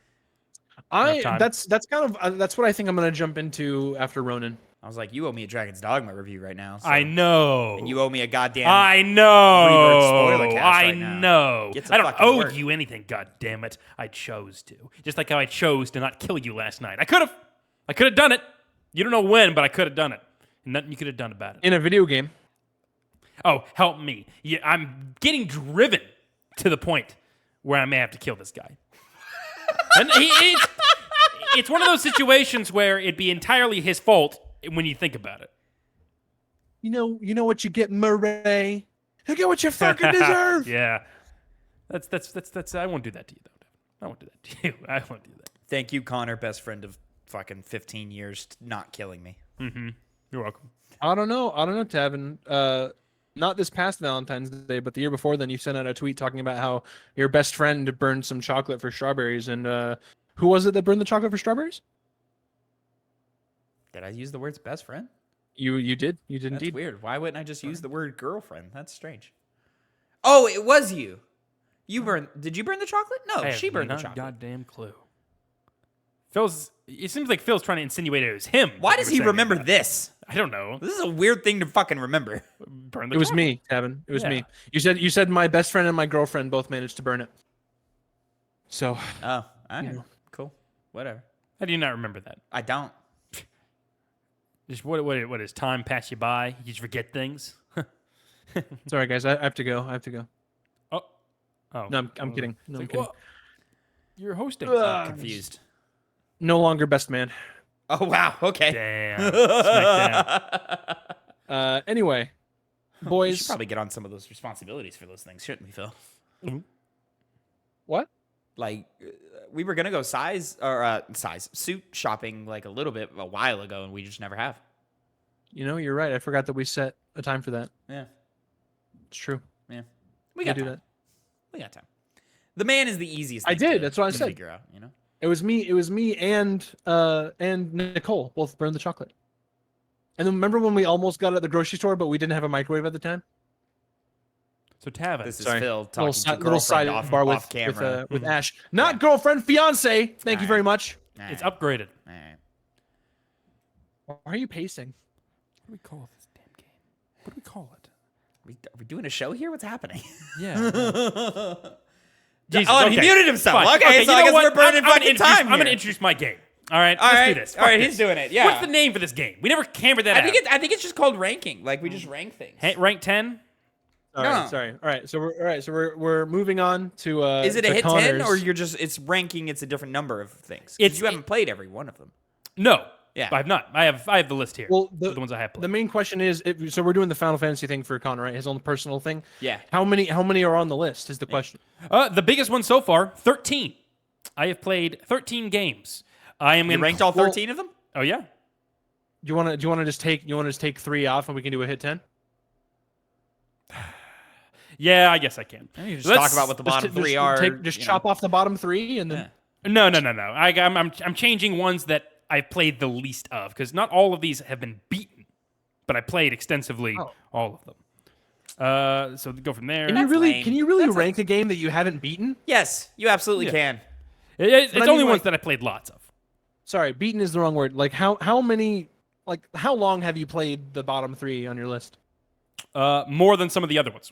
time. That's kind of that's what I think I'm gonna jump into after Ronin. I was like, you owe me a Dragon's Dogma review right now. So. I know. And you owe me a goddamn. I know. Rebirth spoiler cast I right now. know. Get to I don't fucking owe work. you anything. God damn it! I chose to. Just like how I chose to not kill you last night. I could have done it. You don't know when, but I could have done it. Nothing you could have done about it. In a video game. Oh, help me! Yeah, I'm getting driven to the point where I may have to kill this guy. And it's one of those situations where it'd be entirely his fault when you think about it. You know what you get, Murray. You get what you fucking deserve. Yeah, that's. I won't do that to you, though. I won't do that to you. I won't do that. Thank you, Connor, best friend of fucking 15 years, not killing me. You're welcome. I don't know, Tavin. Not this past Valentine's Day, but the year before then, you sent out a tweet talking about how your best friend burned some chocolate for strawberries. And who was it that burned the chocolate for strawberries? Did I use the words best friend? You did. You did That's indeed. weird. Why wouldn't I just use the word girlfriend? That's strange. Oh, it was you. Did you burn the chocolate? No, I she have burned the not a chocolate. goddamn clue. It seems like Phil's trying to insinuate it was him. Why that does you he were saying remember that. this? I don't know. This is a weird thing to fucking remember. Burn the It was chocolate. me, Tavin. It was Yeah. me. You said my best friend and my girlfriend both managed to burn it. So Oh, I know. Yeah. Cool. Whatever. How do you not remember that? I don't. Just what does time pass you by? You just forget things. sorry, guys. I have to go. Oh, No, I'm kidding. No, I'm Like, kidding. well, you're hosting. I'm confused. No longer best man. Oh, wow. Okay. Damn. Smackdown. Anyway, We boys. should probably get on some of those responsibilities for those things, shouldn't we, Phil? What? Like, we were gonna go suit shopping like a little bit a while ago, and we just never have. You know, you're right. I forgot that we set a time for that. Yeah, It's true. we We got do time. that. We got time. The man is the easiest. I thing did, to- that's what I to said. Figure out, you know. It was me and Nicole both burned the chocolate. And then remember when we almost got it at the grocery store, but we didn't have a microwave at the time? So Tavin. This is Sorry. Phil talking to Little girlfriend off sidebar camera. with Ash. Not Yeah. girlfriend, fiance. Thank you All very right. much. It's upgraded. All right. Why are you pacing? What do we call this damn game? What do we call it? Are we doing a show here? What's happening? Yeah. Jesus, he muted himself. Fine. Okay, so I guess we're burning fucking I'm time going to here. introduce my game. All right, All let's right, do this. all right, Fuck he's this. doing it. Yeah. What's the name for this game? We never hammered that out. I think it's just called ranking. Like we just rank things. Rank 10? All right, No. sorry. All right, so we're moving on to Is it a to hit 10 Connors. or you're just it's ranking? It's a different number of things. It's- You haven't played every one of them. No. Yeah. I have not. I have the list here. Well, the ones I have The played. main question is, so we're doing the Final Fantasy thing for Connor, right? His own personal thing. Yeah. How many are on the list? Is the question. The biggest one so far, 13. I have played 13 games. I am You ranked all 13 of them? Oh yeah. Do you want to just take 3 off and we can do a hit 10? Yeah, I guess I can. You just Let's- talk about what the bottom three are. Just you chop know. off the bottom 3 and then. No. I'm changing ones that I've played the least of because not all of these have been beaten, but I played extensively all of them. So go from there. Can you really lame. rank a game that you haven't beaten? Yes, you absolutely can. It's But I only mean, ones like- that I played lots of. Sorry, beaten is the wrong word. Like how long have you played the bottom 3 on your list? More than some of the other ones.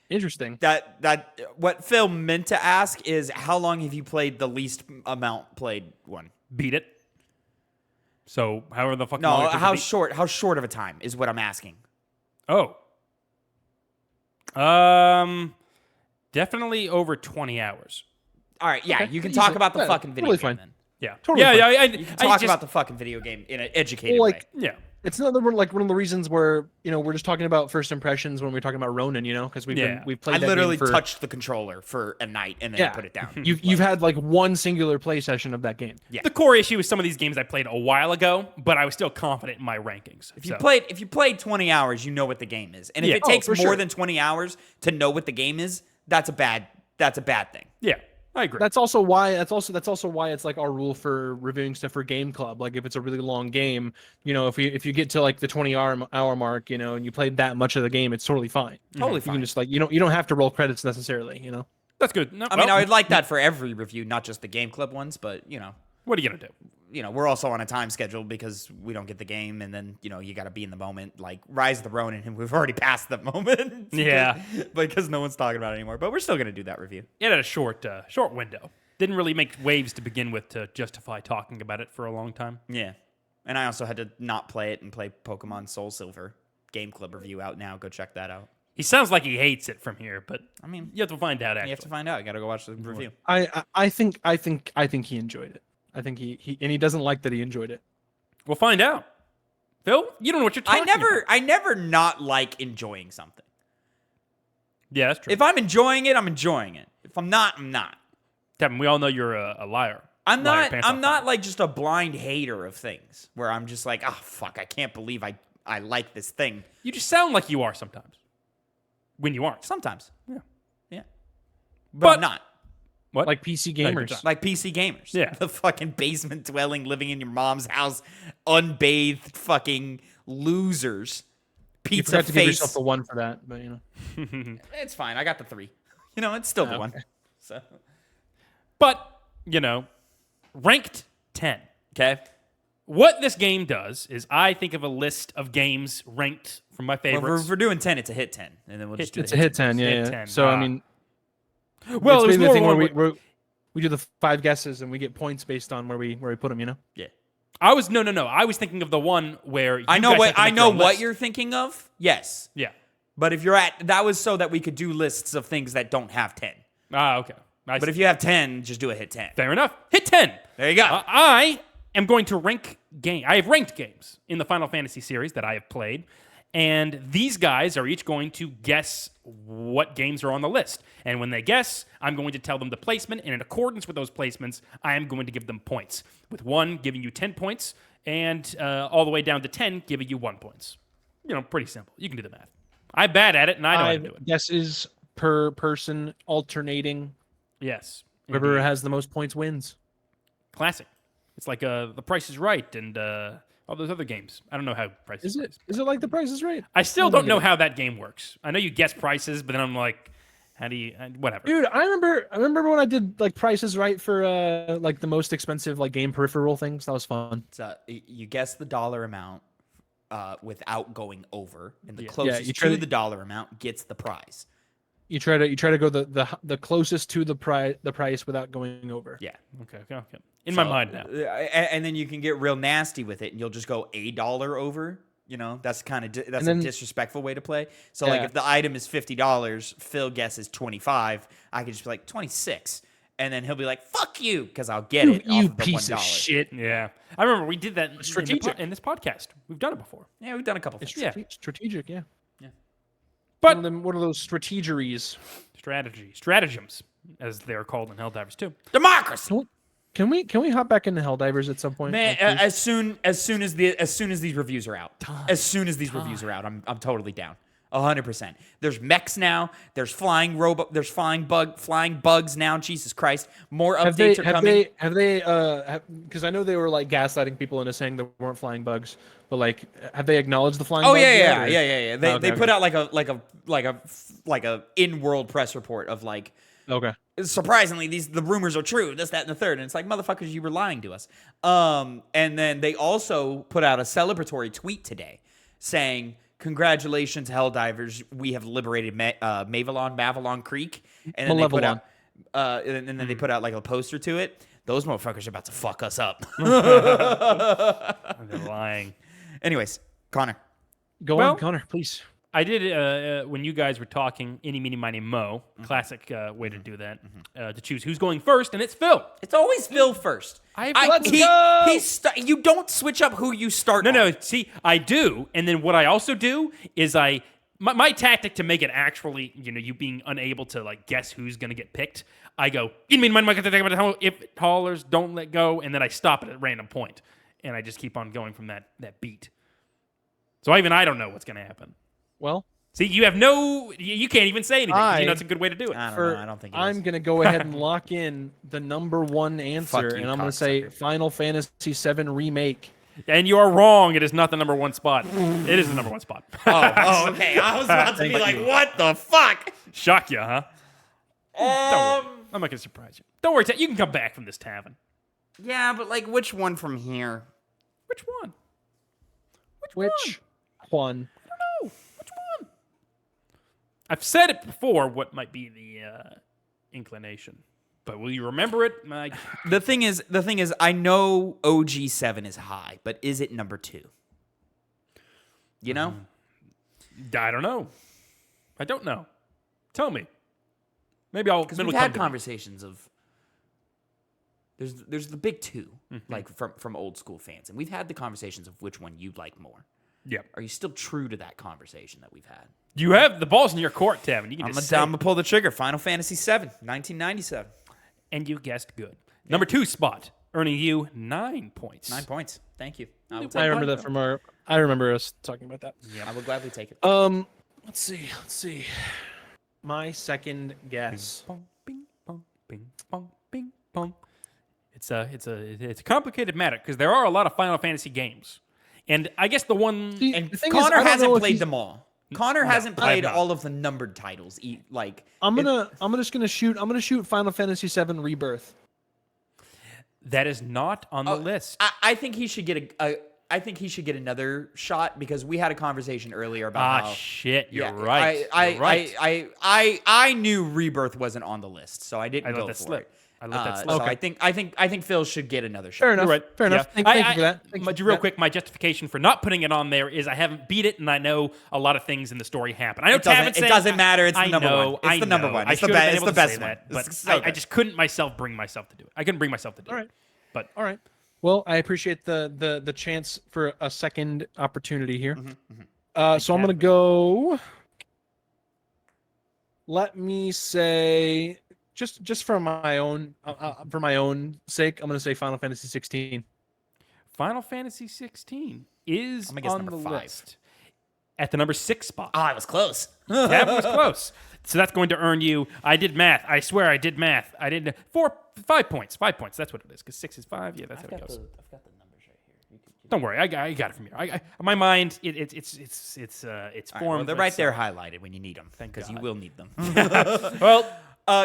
Interesting. That what Phil meant to ask is how long have you played the least amount played one? Beat it. So however the fuck. No, long it took to beat- how short of a time is what I'm asking. Oh. Definitely over 20 hours. All right, yeah, Okay, you can easy. talk about the Yeah, fucking video totally game fine. then. Yeah. Totally yeah, fine. yeah. You can talk about the fucking video game in an educated Well, like, way. Yeah. It's another one, like one of the reasons where we're just talking about first impressions when we're talking about Ronin, because we've played. I that literally game for, touched the controller for a night and then put it down. You've had like one singular play session of that game. Yeah. The core issue is some of these games I played a while ago, but I was still confident in my rankings. If you played 20 hours, you know what the game is. And if Yeah. it takes for more sure. than 20 hours to know what the game is, that's a bad thing. Yeah, I agree. That's also why it's like our rule for reviewing stuff for Game Club. Like if it's a really long game, if you get to like the 20-hour mark, and you played that much of the game, it's totally fine. Totally You fine. can just like you don't have to roll credits necessarily. That's good. No, I mean, well, I would like that for every review, not just the Game Club ones, but what are you gonna do? we're also on a time schedule because we don't get the game, and then you got to be in the moment. Like Rise of the Ronin, and we've already passed the moment. Yeah. because no one's talking about it anymore. But we're still gonna do that review. It had a short window. Didn't really make waves to begin with to justify talking about it for a long time. Yeah, and I also had to not play it and play Pokemon Soul Silver. Game Club review out now. Go check that out. He sounds like he hates it from here, but I mean, you have to find out. Actually, you have to find out. You got to go watch the review. I think he enjoyed it. I think he doesn't like that he enjoyed it. we'll find out. Phil, you don't know what you're talking about. I never not like enjoying something. Yeah, that's true. If I'm enjoying it, I'm enjoying it. If I'm not, I'm not. Kevin, we all know you're a liar. I'm Liar, not. pants I'm on not fire. like just a blind hater of things where I'm just like, oh fuck, I can't believe I like this thing. You just sound like you are sometimes. When you aren't. Sometimes, Yeah. yeah, but But- I'm not. What? Like PC you're gamers. done. Like PC gamers. Yeah. The fucking basement dwelling, living in your mom's house, unbathed fucking losers. You Pizza forgot to give face. yourself the 1 for that, but It's fine. I got the 3. It's still the Oh, 1. okay. So But, ranked 10. okay. What this game does is I think of a list of games ranked from my Well, favorites. if we're doing 10, it's a hit 10, and then we'll just do it's the a hit 10. Yeah, Hit yeah. 10, So I ah. mean, well, it's it was basically more the thing where where we do the 5 guesses and we get points based on where we put them. Yeah. I was no. I was thinking of the one where I know guys what have to make your own what list. you're thinking of. Yes. Yeah. But if that was so that we could do lists of things that don't have 10. Okay. But if you have 10, just do a hit 10. fair enough, hit 10. There you go. I am going to rank game. I have ranked games in the Final Fantasy series that I have played, And these guys are each going to guess what games are on the list. And when they guess, I'm going to tell them the placement. And in accordance with those placements, I am going to give them points. With 1 giving you 10 points, and all the way down to 10 giving you 1 points. Pretty simple. You can do the math. I'm bad at it, and I know how to do it. Guesses per person alternating. Yes. Whoever indeed. has the most points wins. Classic. It's like The Price is Right and all those other games. I don't know how Price is Right. Is it like The Price is Right? I still don't know how that game works. I know you guess prices, but then I'm like, how do you? Whatever. Dude, I remember when I did like Price is Right for like the most expensive like game peripheral things. That was fun. So you guess the dollar amount without going over, and the Yeah. closest you try to to- the dollar amount gets the prize. You try to go the closest to the price without going over. Yeah. Okay. In my mind now. And then you can get real nasty with it, and you'll just go $1 over. That's kind of a disrespectful way to play. So like Yeah. if the item is $50, Phil guesses 25, I could just be like 26, and then he'll be like, "Fuck you," because I'll get it off You of the piece of $1. shit. Yeah. I remember we did that Strategic. in this podcast. We've done it before. Yeah, we've done a couple It's things. strategic, yeah. But What are those strategeries? stratagems, as they're called in Helldivers too. Democracy. Can we hop back into Helldivers at some point? Man, Like, as soon as these reviews are out, I'm totally down. 100%. There's mechs now. There's flying bugs now. Jesus Christ, more updates are coming. Have they? Because I know they were like gaslighting people into saying there weren't flying bugs, but like, have they acknowledged the flying? Oh bugs yeah. yet, or- They Okay, put okay. out like a in-world press report of like, Okay. surprisingly, the rumors are true, this, that, and the third. And it's like, motherfuckers, you were lying to us. And then they also put out a celebratory tweet today saying, "Congratulations, Helldivers, we have liberated Mavalon Creek." And then they put out, and then they put out like a poster to it. Those motherfuckers are about to fuck us up. They're lying. Anyways, Connor. Go Well- on, Connor, please. I did when you guys were talking. Eeny, meeny, miny, mo. Classic way to do that. To choose who's going first, and it's Phil. It's always Phil first. Let's go! You don't switch up who you start. No. See, I do, and then what I also do is my tactic to make it actually, you being unable to like guess who's gonna get picked. I go, if haulers don't let go, and then I stop it at a random point, and I just keep on going from that beat. So I don't know what's gonna happen. Well, See, you can't even say anything. 'Cause that's a good way to do it. I don't know. I don't think it I'm is. gonna go ahead and lock in the number one answer, you, and I'm gonna say cocksucker. Final Fantasy VII Remake. And you are wrong. It is not the number one spot. It is the number one spot. Oh, okay. I was about to Thank be like, you. what the fuck? Shock you, huh? Don't worry. I'm not gonna surprise you. Don't worry. You can come back from this tavern. Yeah, but like, which one from here? Which one? Which one? I don't know. Which one? I've said it before. What might be the inclination? But will you remember it? The thing is, I know OG7 is high, but is it number 2? You know? I don't know. I don't know. Tell me. Maybe I'll. Because we've had conversations of there's the big 2, like from old school fans, and we've had the conversations of which one you like more. Yeah. Are you still true to that conversation that we've had? You have the balls in your court, Tavin. You can I'm just gonna pull the trigger. Final Fantasy VII, 1997. and you guessed good. Number 2 spot, earning you 9 points. 9 points. Thank you. I will, I take remember it. that from our. I remember us talking about that. I will gladly take it. Let's see. My second guess. Bing, bing, bong, bing, bong, bing, bong. It's a complicated matter because there are a lot of Final Fantasy games, and I guess the one. See, And the thing is, Connor I don't know hasn't if played he's- them all. Connor hasn't I have played not. all of the numbered titles. I'm just gonna shoot Final Fantasy VII Rebirth. That is not on the list. I think he should get I think he should get another shot because we had a conversation earlier about how. Shit! You're Yeah, right. You're right. I knew Rebirth wasn't on the list, so I didn't I let go that for slip. it. I let that slip. So I think Phil should get another shot. Fair enough. You're right. Fair enough. Yeah. Thank you for that. Thank you for Real that. quick, my justification for not putting it on there is I haven't beat it, and I know a lot of things in the story happen. I know It doesn't matter. It's the number one. It's the number one. I It's the should have best. been It's able the to best say one. that, but It's so I good. just couldn't bring myself to do it. I couldn't bring myself to do All it. right. But All right. Well, I appreciate the chance for a second opportunity here. So I'm gonna go. Let me say, just for my own sake, I'm gonna say Final Fantasy 16. Final Fantasy 16 is I'm gonna guess on number the 5. list at the number 6 spot. I was close. Tavin was close. So that's going to earn you. I did math. I swear I did math. I did 5 points. 5 points. That's what it is. Because 6 is 5. Yeah, that's how it goes. I've got the numbers right here. Don't worry. I got it from here. My mind. It's All right, formed. well, they're right there highlighted when you need them. Thank Because you God. will need them. Well,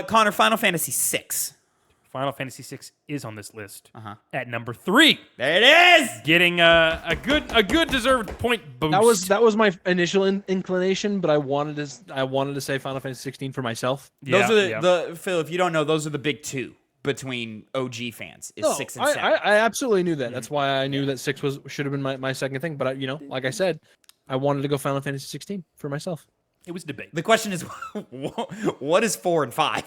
Connor, Final Fantasy 6. Final Fantasy 6 is on this list Uh-huh. at number 3, There it is. getting a good deserved point boost. That was my initial inclination, but I wanted to say Final Fantasy 16 for myself. Those are the Phil. If you don't know, those are the big two between OG fans. Is 6 and 7. I absolutely knew that. That's why I knew that 6 should have been my second thing. But like I said, I wanted to go Final Fantasy 16 for myself. It was debate. The question is, what is 4 and 5?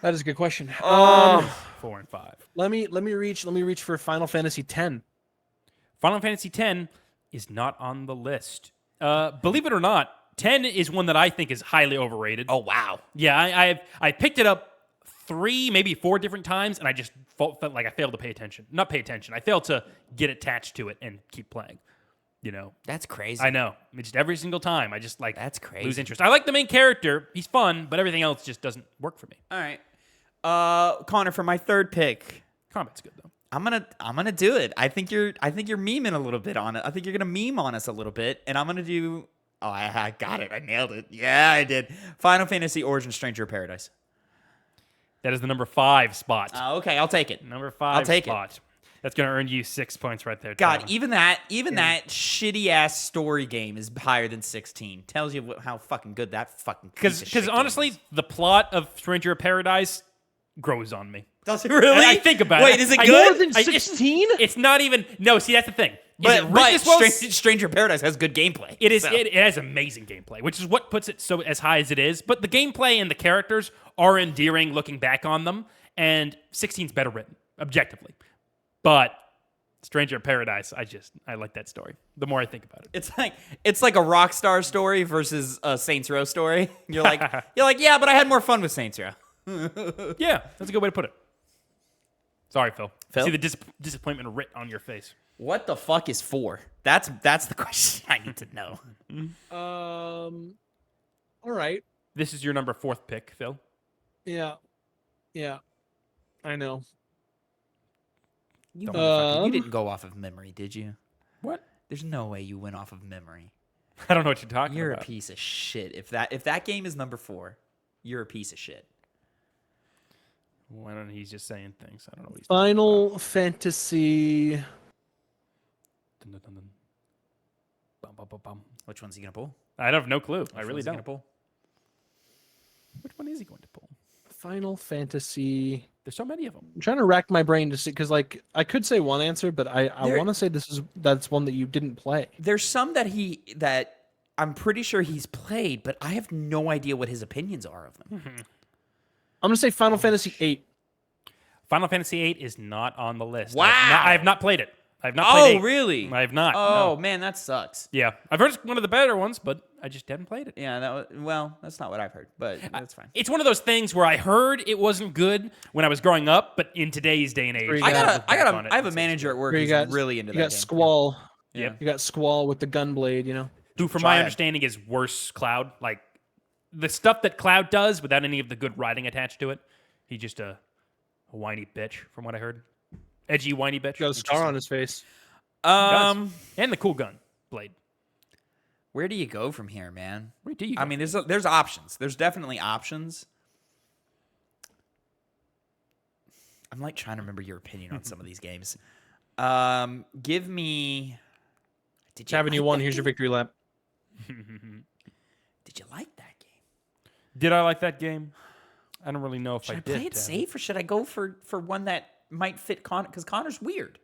That is a good question. 4 and 5. Let me reach for Final Fantasy 10. Final Fantasy 10 is not on the list. Believe it or not, 10 is one that I think is highly overrated. Oh wow. Yeah, I picked it up 3, maybe 4 different times, and I just felt like I failed to pay attention. Not pay attention. I failed to get attached to it and keep playing. That's crazy. I know. Just every single time, I just That's crazy. lose interest. I like the main character. He's fun, but everything else just doesn't work for me. All right. Connor, for my third pick, Combat's good though. I'm gonna do it. I think you're memeing a little bit on it. I think you're gonna meme on us a little bit, and I'm gonna do. Oh, I got it. I nailed it. Yeah, I did. Final Fantasy Origin Stranger of Paradise. That is the number 5 spot. Okay, I'll take it. Number 5 I'll take spot. That's going to earn you 6 points right there. God, Tavin. even that shitty ass story game is higher than 16. Tells you how fucking good that fucking Because honestly, the plot of Stranger of Paradise grows on me. does it really? And I think about it. Wait, is it I- good? More than 16? It's not even. No, see, that's the thing. Is it But, written as well? Stranger of Paradise has good gameplay. It is. so. It has amazing gameplay, which is what puts it so as high as it is. But the gameplay and the characters are endearing looking back on them. And 16's better written, objectively. But Stranger of Paradise, I like that story. The more I think about it. It's like a Rockstar story versus a Saints Row story. You're like, yeah, but I had more fun with Saints Row. Yeah, that's a good way to put it. Sorry, Phil. Phil? See the disappointment writ on your face. What the fuck is 4? That's the question I need to know. All right. This is your number 4th pick, Phil. Yeah. I know. You Um, didn't go off of memory, did you? What? There's no way you went off of memory. I don't know what you're talking You're about. a piece of shit. If that game is number 4, you're a piece of shit. Why don't he's just saying things? I don't know what he's Final Fantasy. Dun, dun, dun, dun. Bum, bum, bum, bum. Which one's he gonna pull? I have no clue. I Which really one's he gonna don't. pull? Which one is he going to pull? Final Fantasy. There's so many of them. I'm trying to rack my brain to see because I could say one answer, but I There- want to say that's one that you didn't play. There's some that I'm pretty sure he's played, but I have no idea what his opinions are of them. I'm gonna say Final Fantasy 8. Final Fantasy VIII is not on the list. Wow. I have not played it. I have not played Oh, 8. really? I have not. Oh, no. man, that sucks. Yeah. I've heard it's one of the better ones, but I just haven't played it. Yeah, that's not what I've heard, but that's fine. It's one of those things where I heard it wasn't good when I was growing up, but in today's day and age, You I got- have a manager at work Where you who's got really into you that got game. Squall. Yep. You got Squall with the gunblade. who, from Try my it. understanding, is worse Cloud. Like the stuff that Cloud does without any of the good writing attached to it. He's just a whiny bitch, from what I heard. Edgy, whiny bitch. Got a scar on his face. And the cool gun blade. Where do you go from here, man? Where do you go? I mean, there's options. There's definitely options. I'm like trying to remember your opinion on some of these games. Give me. Did Tavin, you like won. that Here's your game? victory lap. Did you like that game? Did I like that game? I don't really know if Should I I did. play it Tavin. safe or should I go for one that might fit Connor? Because Connor's weird.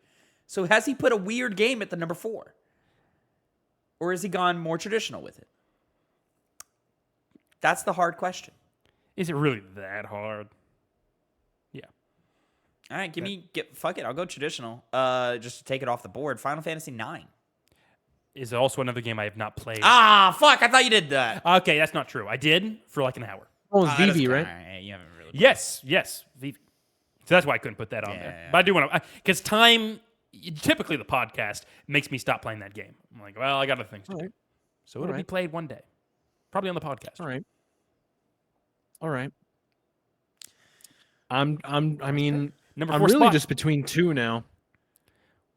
So has he put a weird game at the number 4? Or has he gone more traditional with it? That's the hard question. Is it really that hard? Yeah. All right, fuck it. I'll go traditional. Just to take it off the board. Final Fantasy 9. is also another game I have not played. Ah, fuck! I thought you did that. Okay, that's not true. I did for like an hour. Oh, it's Ah, that's Vivi, kinda- right? alright, you haven't really. Yes, Vivi. So that's why I couldn't put that on there. Yeah. But I do want to, because time, typically the podcast makes me stop playing that game. I'm like, well, I got other things to All do. right. So it'll be Alright. played one day, probably on the podcast. All right. All right. I mean, Number I'm 4 really spot. just between two now.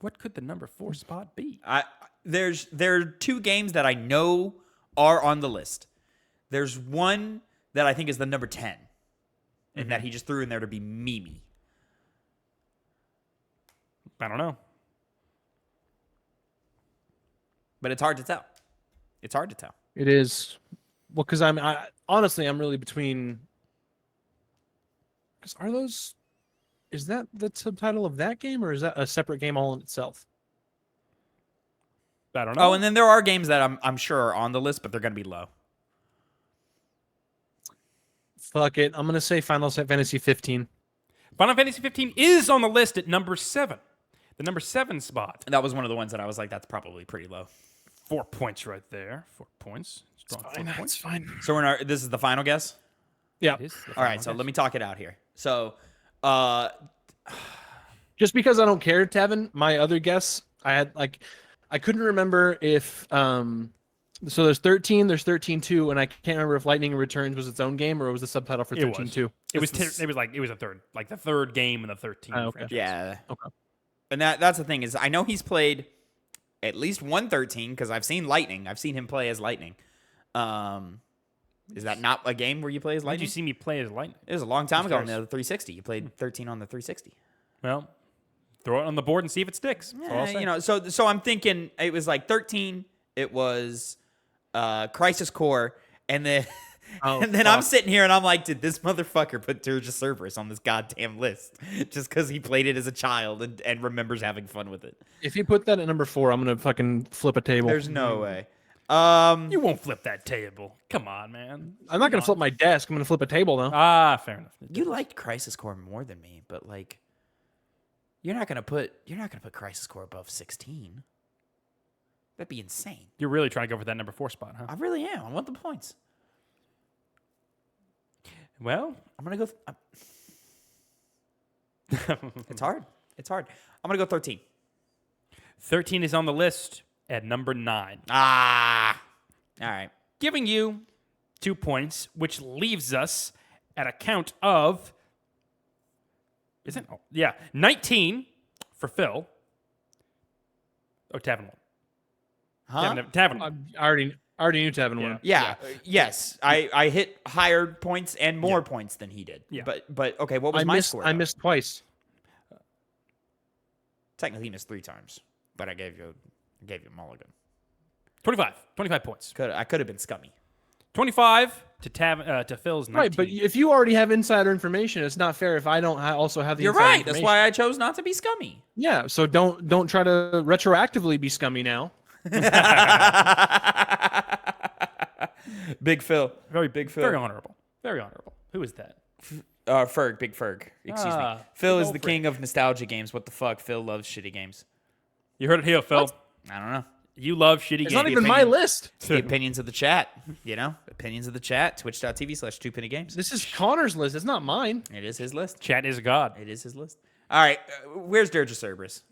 What could the number 4 spot be? There are 2 games that I know are on the list. There's one that I think is the number 10, and that he just threw in there to be Mimi. I don't know. But it's hard to tell. It's hard to tell. It is. Well, because honestly, I'm really between. Because are those? Is that the subtitle of that game, or is that a separate game all in itself? I don't know. Oh, and then there are games that I'm sure are on the list, but they're going to be low. Fuck it. I'm gonna say Final Fantasy 15. Final Fantasy 15 is on the list at number 7. The number 7 spot. That was one of the ones that I was like, that's probably pretty low. 4 points right there. 4 points. Strong 4 Fine, points. it's fine. So this is the final guess? Yeah. It is the All right, final so guess. let me talk it out here. So, Just because I don't care, Tavin, my other guess, I couldn't remember if so there's 13, there's 13-2, and I can't remember if Lightning Returns was its own game or it was the subtitle for It was. 13-2. It was a third, like the third game in the 13. Oh, okay. franchise. yeah. Okay. And that's the thing is I know he's played at least 113 because I've seen Lightning. I've seen him play as Lightning. Is that not a game where you play as When did Lightning? you see me play as Lightning? It was a long time ago on the Upstairs. 360. You played 13 on the 360. Well, throw it on the board and see if it sticks. That's all I'll say. You know, so I'm thinking it was like 13. It was Crisis Core, and then Oh, and then fuck. I'm sitting here and I'm like, did this motherfucker put Dirge of Cerberus on this goddamn list just because he played it as a child and remembers having fun with it? If you put that at number 4, I'm gonna fucking flip a table. There's no way. You won't flip that table. Come on, man. I'm not gonna flip my desk. I'm gonna flip a table though. Ah, fair enough. You liked Crisis Core more than me, but like, you're not gonna put Crisis Core above 16. That'd be insane. You're really trying to go for that number 4 spot, huh? I really am. I want the points. Well, I'm gonna go. It's hard. It's hard. I'm gonna go 13. 13 is on the list at number 9. Ah. All right. Giving you 2 points, which leaves us at a count of. Is it? Oh, yeah. 19 for Phil. Oh, Tavin won. Huh? Tavin won. I already knew Tavin won. Yeah. Yes. I hit higher points and more points than he did. Yeah. But okay. What was my score? I though? missed twice. Technically, he missed 3 times, but I gave you a mulligan. 25 points. I could have been scummy. 25 to Phil's 19. Right, but if you already have insider information, it's not fair if I don't also have the. You're insider right. That's information. why I chose not to be scummy. Yeah, so don't try to retroactively be scummy now. Big Phil. very Big Phil. Very honorable. Very honorable. Who is that? Ferg. Big Ferg. Excuse me. Ah, Phil big is old the Ferg. king of nostalgia games. What the fuck? Phil loves shitty games. You heard it here, Phil. I don't know. You love shitty It's games. not even my list. It's the opinions of the chat. You know? Opinions of the chat. Twitch.tv/2pennygames. This is Connor's list. It's not mine. It is his list. Chat is God. It is his list. All right. Where's Dirge of Cerberus?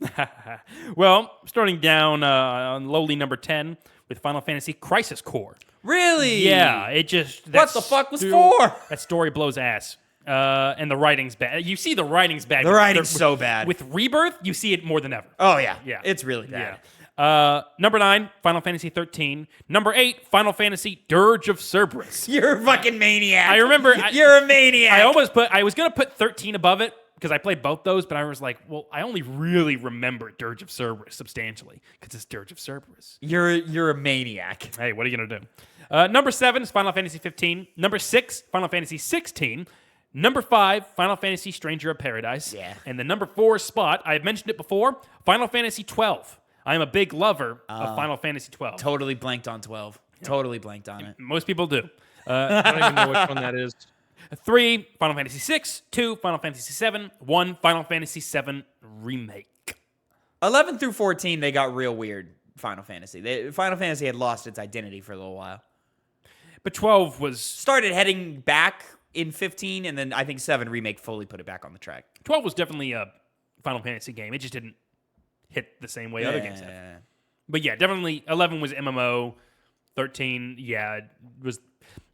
Well, starting down on lowly number 10 with Final Fantasy Crisis Core. Really? Yeah, it just... What the fuck was 4? That story blows ass. And the writing's bad. You see the writing's bad. The writing's so bad. With Rebirth, you see it more than ever. Oh, yeah. Yeah. It's really bad. Yeah. Number 9, Final Fantasy 13. Number 8, Final Fantasy Dirge of Cerberus. You're a fucking maniac. I remember... You're a maniac. I was going to put 13 above it because I played both those, but I was like, well, I only really remember Dirge of Cerberus substantially because it's Dirge of Cerberus. You're a maniac. Hey, what are you going to do? Number 7 is Final Fantasy 15. Number 6, Final Fantasy 16. Number 5, Final Fantasy Stranger of Paradise. Yeah. And the number 4 spot, I have mentioned it before, Final Fantasy 12. I am a big lover of Final Fantasy 12. Totally blanked on 12. Totally blanked on it. Most people do. I don't even know which one that is. 3, Final Fantasy 6. 2, Final Fantasy 7. 1, Final Fantasy 7 Remake. 11 through 14, they got real weird. Final Fantasy. Final Fantasy had lost its identity for a little while. But 12 was Started heading back in 15, and then I think 7 Remake fully put it back on the track. 12 was definitely a Final Fantasy game. It just didn't hit the same way other games have. But yeah, definitely 11 was MMO. 13, yeah, it was.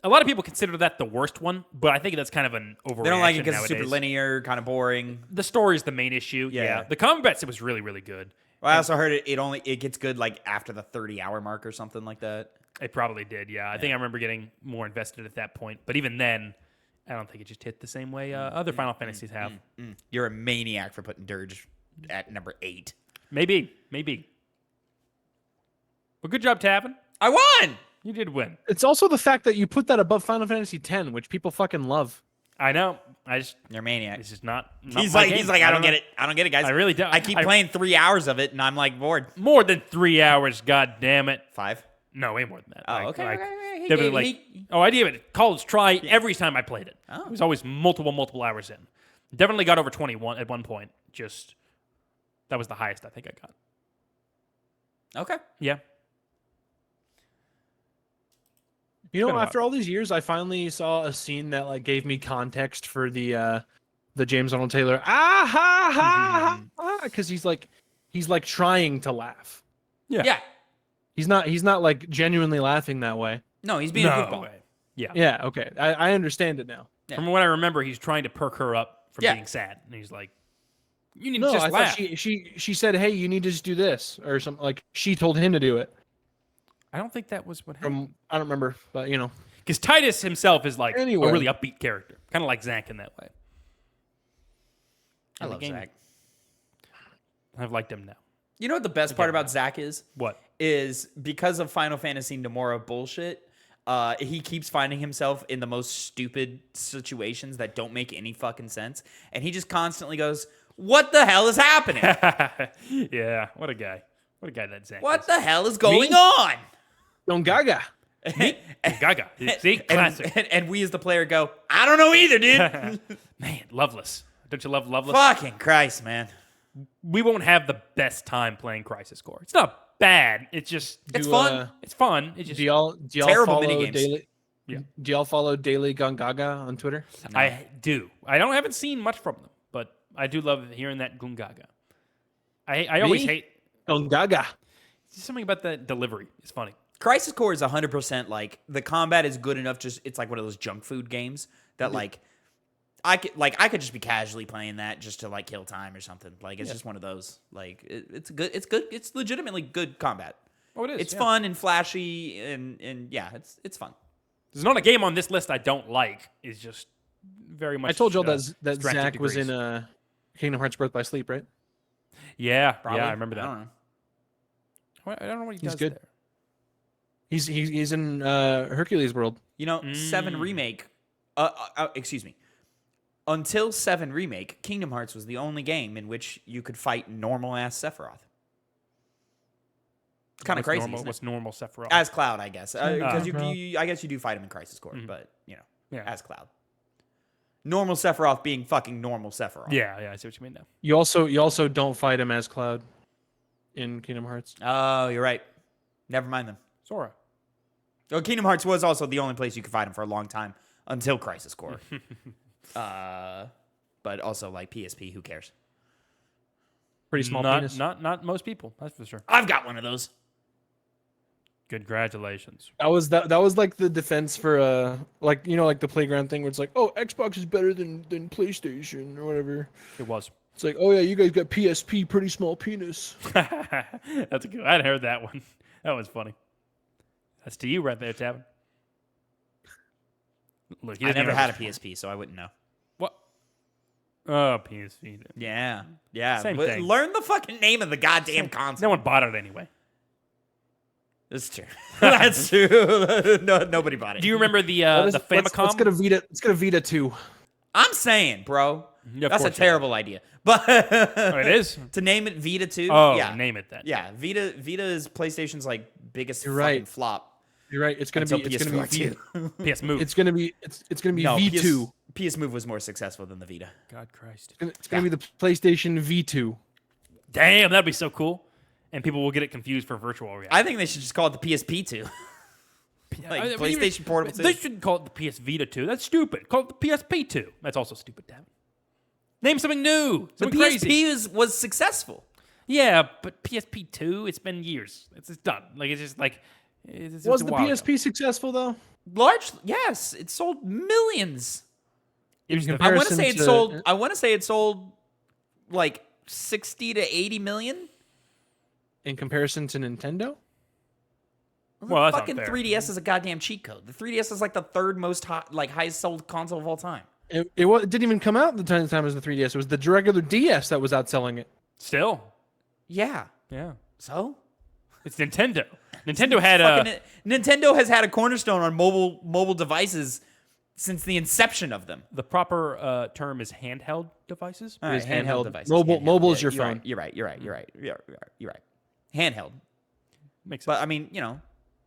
A lot of people consider that the worst one, but I think that's kind of an overreaction. They don't like it because nowadays. it's super linear, kind of boring. The story is the main issue. Yeah. Yeah. The combats, it was really, really good. Well, I also heard it gets good like after the 30-hour mark or something like that. It probably did, yeah. I think I remember getting more invested at that point. But even then, I don't think it just hit the same way other Final Fantasies have. You're a maniac for putting Dirge at number 8. Maybe. Well, good job, Tavin. I won! You did win. It's also the fact that you put that above Final Fantasy X, which people fucking love. I know. You're a maniac. It's just not He's my like, game. I don't get it. I don't get it, guys. I really don't. I keep playing 3 hours of it, and I'm like bored. More than 3 hours, god damn it. 5? No, way more than that. Oh, okay. He definitely gave- I gave it college try every time I played it. Oh. It was always multiple hours in. Definitely got over 21 at one point. Just that was the highest I think I got. Okay. Yeah. You been know, a after all these years, I finally saw a scene that like gave me context for the James Arnold Taylor because he's like trying to laugh. Yeah. He's not like genuinely laughing that way. No, he's being a goofball. way. Yeah. Yeah, okay, I understand it now. Yeah. From what I remember, he's trying to perk her up from Yeah. being sad, and he's like, "You need No, to just I laugh." thought she said, "Hey, you need to just do this," or something. Like she told him to do it. I don't think that was what happened. I don't remember, but you know. Because Titus himself is like Anyway. a really upbeat character, kind of like Zach in that way. I And the love game- Zach. I've liked him now. You know what the best part about Zach is? What? Is because of Final Fantasy Nomura bullshit, he keeps finding himself in the most stupid situations that don't make any fucking sense. And he just constantly goes, what the hell is happening? Yeah, what a guy. What a guy that Zach What is. the hell is going on? Don Gaga. Gaga. See, classic. And we as the player go, I don't know either, dude. Man, Loveless. Don't you love Loveless? Fucking Christ, man. We won't have the best time playing Crisis Core. It's not bad. It's just It's Do, fun. it's fun. It's just Do y'all Terrible follow minigames. daily? Yeah. Do y'all follow Daily Gongaga on Twitter? I do. I haven't seen much from them, but I do love hearing that Gungaga. I always Me? hate Gongaga. just something about the delivery. It's funny. Crisis Core is 100% like the combat is good enough. Just it's like one of those junk food games that I could just be casually playing that just to like kill time or something. Like it's just one of those. Like it's good. It's good. It's legitimately good combat. Oh, it is. It's yeah. fun and flashy and yeah, it's fun. There's not a game on this list I don't like. It's just very much. I told y'all that stretched to Zach was degrees. in Kingdom Hearts Birth by Sleep, right? Yeah, Probably. yeah, I remember that. I don't know. I don't know what he He's does good. there. He's in Hercules World. You know, 7 remake. Excuse me. Until 7 remake, Kingdom Hearts was the only game in which you could fight normal ass Sephiroth. It's kind of What's crazy. Normal, isn't it? what's normal Sephiroth? As Cloud, I guess, because Oh. I guess you do fight him in Crisis Core, but you know, Yeah. as Cloud. Normal Sephiroth being fucking normal Sephiroth. Yeah, I see what you mean now. You also don't fight him as Cloud in Kingdom Hearts. Oh, you're right. Never mind them. Sora. Well, Kingdom Hearts was also the only place you could fight him for a long time until Crisis Core. But also like PSP, who cares? Pretty small not, penis. Not most people. That's for sure. I've got one of those. Congratulations. That was like the defense for like like the playground thing where it's like, oh, Xbox is better than PlayStation or whatever. It was. It's like, oh yeah, you guys got PSP, pretty small penis. That's a good. I'd heard that one. That was funny. That's to you right there, Tavin. Look, he I doesn't never even- had a PSP, so I wouldn't know. What? Oh, PSP. Yeah. Same But thing. learn the fucking name of the goddamn console. No one bought it anyway. That's true. That's true. Nobody bought it. Do you remember the Famicom? Let's get a Vita. Let's get a Vita 2. I'm saying, bro. Yeah, of That's a course you terrible idea. But Oh, it is? to name it Vita 2. Oh, yeah. name it that. Yeah, Vita is PlayStation's like biggest You're fucking right. flop. You're right. It's gonna Until be PS4 Vita. PS Move. It's gonna be No, V2. PS Move was more successful than the Vita. God Christ. It's gonna be the PlayStation V2. Damn, that'd be so cool. and people will get it confused for virtual reality. I think they should just call it the PSP 2. Like PlayStation Portable 2. They shouldn't call it the PS Vita 2. That's stupid. Call it the PSP 2. That's also stupid, damn. Name something new. The Something PSP crazy. was successful. Yeah, but PSP 2, it's been years. It's just done. Like, it's just like... Was the PSP successful, though? Large, yes. It sold millions. In I comparison want to say it to- sold. I want to say it sold like 60 to 80 million. In comparison to Nintendo? Well, that's fucking unfair. 3DS is a goddamn cheat code. The 3DS is like the third most highest sold console of all time. It didn't even come out at the time as the 3DS. It was the regular DS that was outselling it. Still. Yeah. Yeah. So It's Nintendo. Nintendo had Nintendo has had a cornerstone on mobile devices since the inception of them. the proper term is handheld devices. All right, is handheld. devices. Mobile is Yeah, your you're phone. Right, you're right. Handheld. Makes sense. But I mean, you know,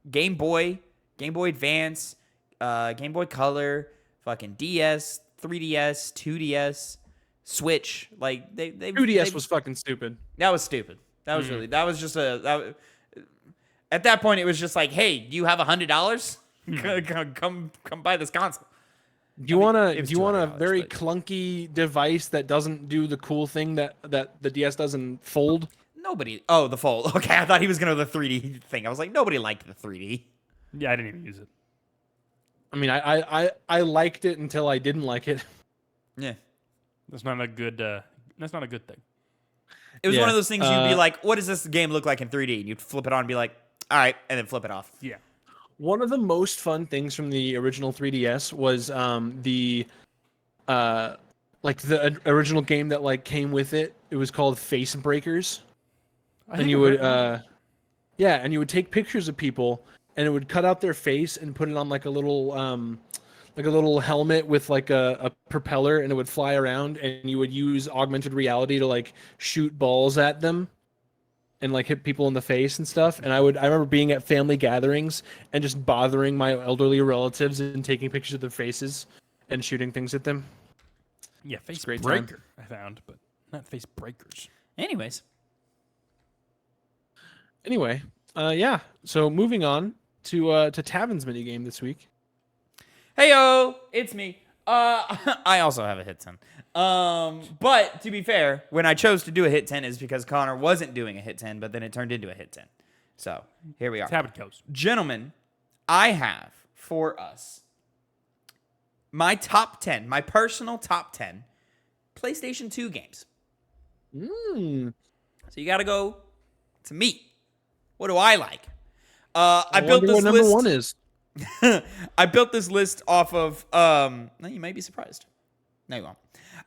Game Boy Advance, Game Boy Color, fucking DS, 3DS, 2DS, Switch. Like they 2DS was fucking stupid. that was stupid. That was really that was just at that point it was just like, hey, do you have $100? Come buy this console. Do you want it was a $200, very but- clunky device that doesn't do the cool thing that the DS doesn't fold? Nobody. Oh, the Fold. Okay, I thought he was gonna do the 3D thing. I was like, nobody liked the 3D. Yeah, I didn't even use it. I mean, I liked it until I didn't like it. Yeah. That's not a good. That's not a good thing. It was Yeah, one of those things you'd be like, what does this game look like in 3D? And you'd flip it on and be like, all right, and then flip it off. Yeah. One of the most fun things from the original 3DS was the original game that like came with it. It was called Face Breakers. And you would and you would take pictures of people and it would cut out their face and put it on like a little helmet with like a propeller, and it would fly around, and you would use augmented reality to like shoot balls at them and like hit people in the face and stuff. And I remember being at family gatherings and just bothering my elderly relatives and taking pictures of their faces and shooting things at them. Yeah, face great time. breaker I found, but not face breakers. Anyways. Anyway, yeah. So moving on to Tavin's minigame this week. Heyo, it's me. I also have a hit 10. But to be fair, when I chose to do a hit 10 is because Connor wasn't doing a hit 10, but then it turned into a hit 10. So here we are. Tablet coast. Gentlemen, I have for us my top 10, my personal top 10 PlayStation 2 games. Mm. So you got to go to me. What do I like? I built wonder this what number list. one is. I built this list off of. No, you may be surprised. No, you won't.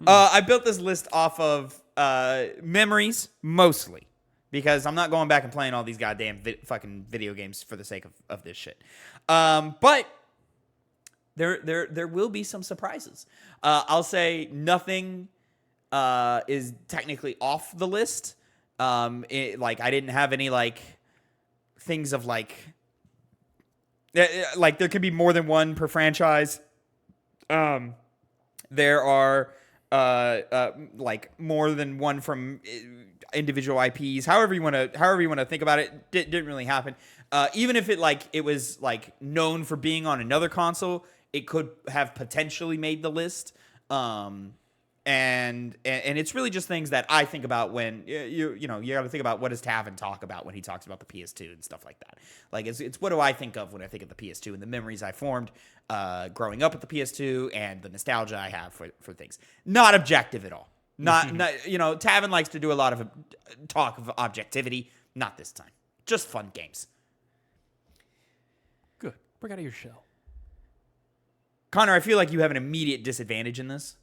I built this list off of memories mostly because I'm not going back and playing all these goddamn fucking video games for the sake of this shit. But there will be some surprises. I'll say nothing is technically off the list. Like I didn't have any like things of like there could be more than one per franchise. There are like more than one from individual IPs. However you want to think about it, didn't really happen. Even if it was like known for being on another console, it could have potentially made the list. And it's really just things that I think about when you got to think about what does Tavin talk about when he talks about the PS2 and stuff like that. Like it's what do I think of when I think of the PS2 and the memories I formed growing up with the PS2 and the nostalgia I have for things. Not objective at all. Not Tavin likes to do a lot of talk of objectivity. Not this time. Just fun games. Good. Break out of your shell. Connor, I feel like you have an immediate disadvantage in this.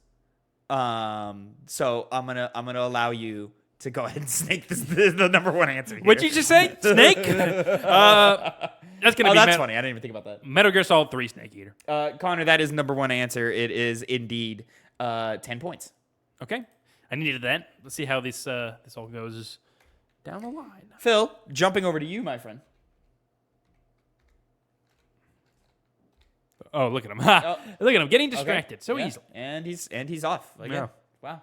So I'm gonna allow you to go ahead and snake the number one answer here. What'd you just say? Snake? That's gonna be. That's funny. I didn't even think about that. Metal Gear Solid 3 Snake Eater. Connor, that is number one answer. It is indeed 10 points. Okay. I needed that. Let's see how this all goes down the line. Phil, jumping over to you, my friend. Oh, look at him! Ha! Look at him getting distracted so Yeah. easily. And he's off again. Yeah. Wow.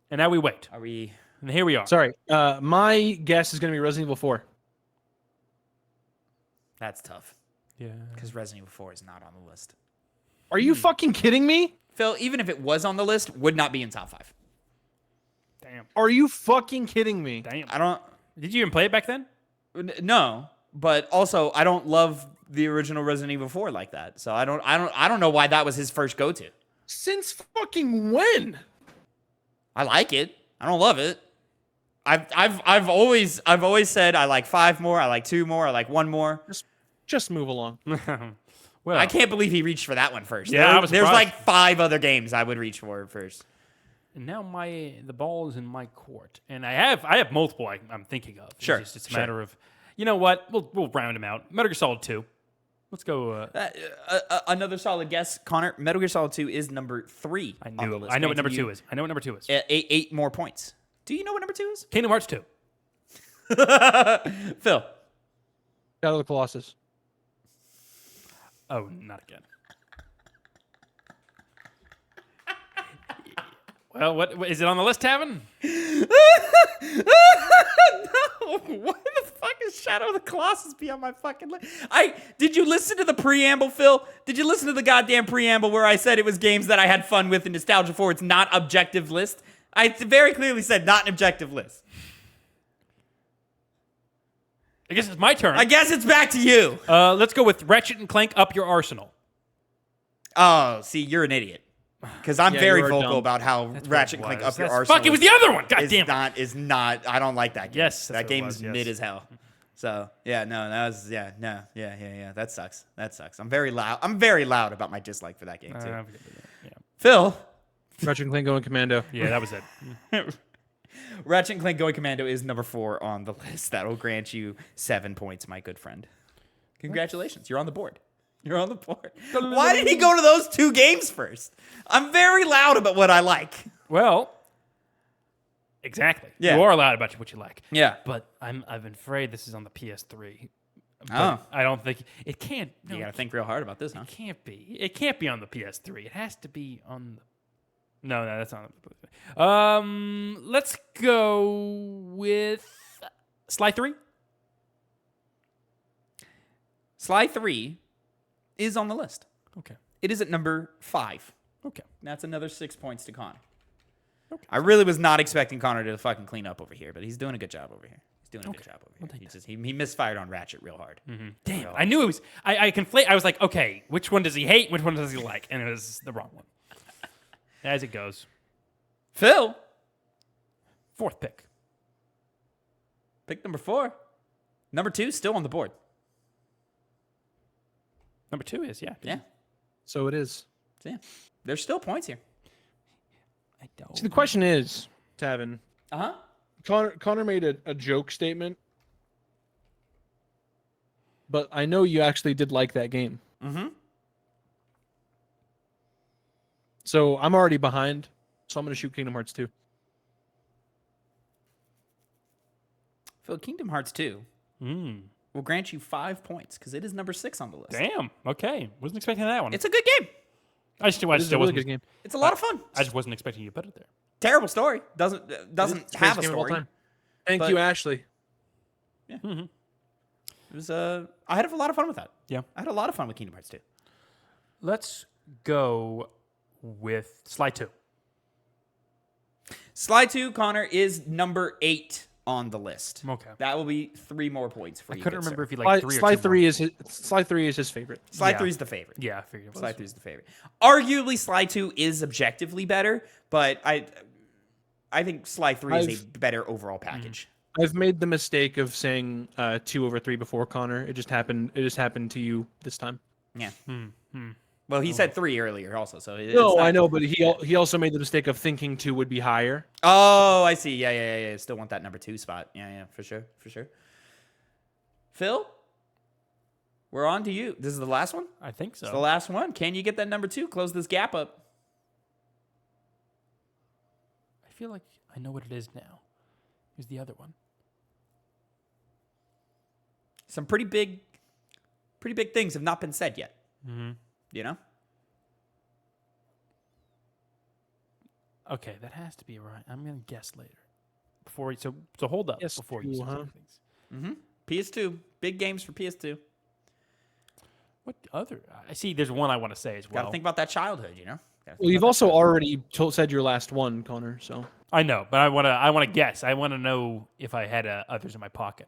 And now we wait. Are we And here we are. Sorry. My guess is going to be Resident Evil 4. That's tough Yeah. because Resident Evil 4 is not on the list. Are you fucking kidding me? Phil, even if it was on the list, would not be in top 5. Damn. Are you fucking kidding me? Damn. I don't. Did you even play it back then? No, but also I don't love the original Resident Evil 4 like that. So I don't know why that was his first go-to. Since fucking when? I like it. I don't love it. I've always said I like 5 more, I like 2 more, I like 1 more. Just move along. Well, I can't believe he reached for that one first. Yeah, I was there's surprised. like 5 other games I would reach for first. And now the ball is in my court, and I have multiple I'm thinking of. Sure, It's just a sure. matter of, you know what? We'll round them out. Metal Gear Solid 2. Let's go. Another solid guess, Connor. Metal Gear Solid 2 is number 3 I on the knew. list. I know what number Granting 2 is. I know what number 2 is. you 8 more points. Do you know what number 2 is? Kingdom Hearts 2. Phil. Shadow of the Colossus. Oh, not again. Well, what is it on the list, Tavin? No, what the fuck is Shadow of the Colossus be on my fucking list? Did you listen to the preamble, Phil? Did you listen to the goddamn preamble where I said it was games that I had fun with and nostalgia for? It's not objective list. I very clearly said not an objective list. I guess it's my turn. I guess it's back to you. Let's go with Ratchet and Clank Up Your Arsenal. Oh, see, you're an idiot. Because I'm Yeah, very you are vocal dumb. about how Ratchet and Clank Up Your Arsenal Fuck, it was the other one. God is damn it. not. I don't like that game. Yes, that's that what it game was, is yes. mid as hell. So yeah, no, that was yeah. That sucks. I'm very loud. I'm very loud about my dislike for that game too. Yeah. Phil, Ratchet and Clank Going Commando. Yeah, that was it. Ratchet and Clank Going Commando is number 4 on the list. That will grant you 7 points, my good friend. Congratulations, you're on the board. You're on the board. Why did he go to those 2 games first? I'm very loud about what I like. Well, exactly. Yeah. You are allowed about what you like. Yeah. But I'm afraid this is on the PS3. But Oh. I don't think it can't. You No, gotta think real hard about this, huh? it can't be. It can't be on the PS3. It has to be on the. No, that's not. Let's go with Sly 3. Sly 3 is on the list. Okay. It is at number 5. Okay. That's another 6 points to Connor. Okay. I really was not expecting Connor to fucking clean up over here, but he's doing a good job over here. He's doing a good job over here. take He just he misfired on Ratchet real hard. Damn. I knew it was. I conflate. I was like, okay, which one does he hate? Which one does he like? And it was the wrong one. As it goes. Phil, 4th pick. pick number 4. Number 2 still on the board. Number 2 is Yeah. So it is. So, yeah. There's still points here. I don't. See, the question is, Tavin, Uh-huh. Connor made a joke statement, but I know you actually did like that game. Mm-hmm. So I'm already behind. So I'm going to shoot Kingdom Hearts 2. Phil, Kingdom Hearts 2 will grant you 5 points because it is number 6 on the list. Damn. Okay. Wasn't expecting that one. It's a good game. I This still is a really wasn't. good game. It's a lot of fun. I just wasn't expecting you to put it there. Terrible story. Doesn't It's the have greatest a game of all story. time. Thank But- you, Ashley. It was I had a lot of fun with that. Yeah. I had a lot of fun with Kingdom Hearts 2. Let's go with Sly 2. Sly 2, Connor, is number 8 on the list. Okay. That will be 3 more points for I you. couldn't good remember sir. if you like 3 or 2 Slide more. 3 is Slide 3 is his favorite. Sly Yeah. 3 is the favorite. Yeah, I figured it was. Sly 3 is the favorite. Arguably, Sly 2 is objectively better, but I think Sly 3 is a better overall package. I've made the mistake of saying 2 over 3 before, Connor. It just happened to you this time. Yeah. Well, he said 3 earlier also, so it's No, not- I know, but he also made the mistake of thinking 2 would be higher. Oh, I see. Yeah. Still want that number 2 spot. Yeah, for sure. Phil, we're on to you. This is the last one? I think so. It's the last one. Can you get that number 2? Close this gap up. I feel like I know what it is now. Here's the other one. Some pretty big things have not been said yet. Mm-hmm. You know? Okay, that has to be right. I'm going to guess later. before. So hold up Yes, before you say huh? things. PS2. Big games for PS2. What other? I see. There's one I want to say as well. Got to think about that childhood, you know? Gotta think Well, you've about also already said your last one, Connor. So I know, but I want to guess. I want to know if I had others in my pocket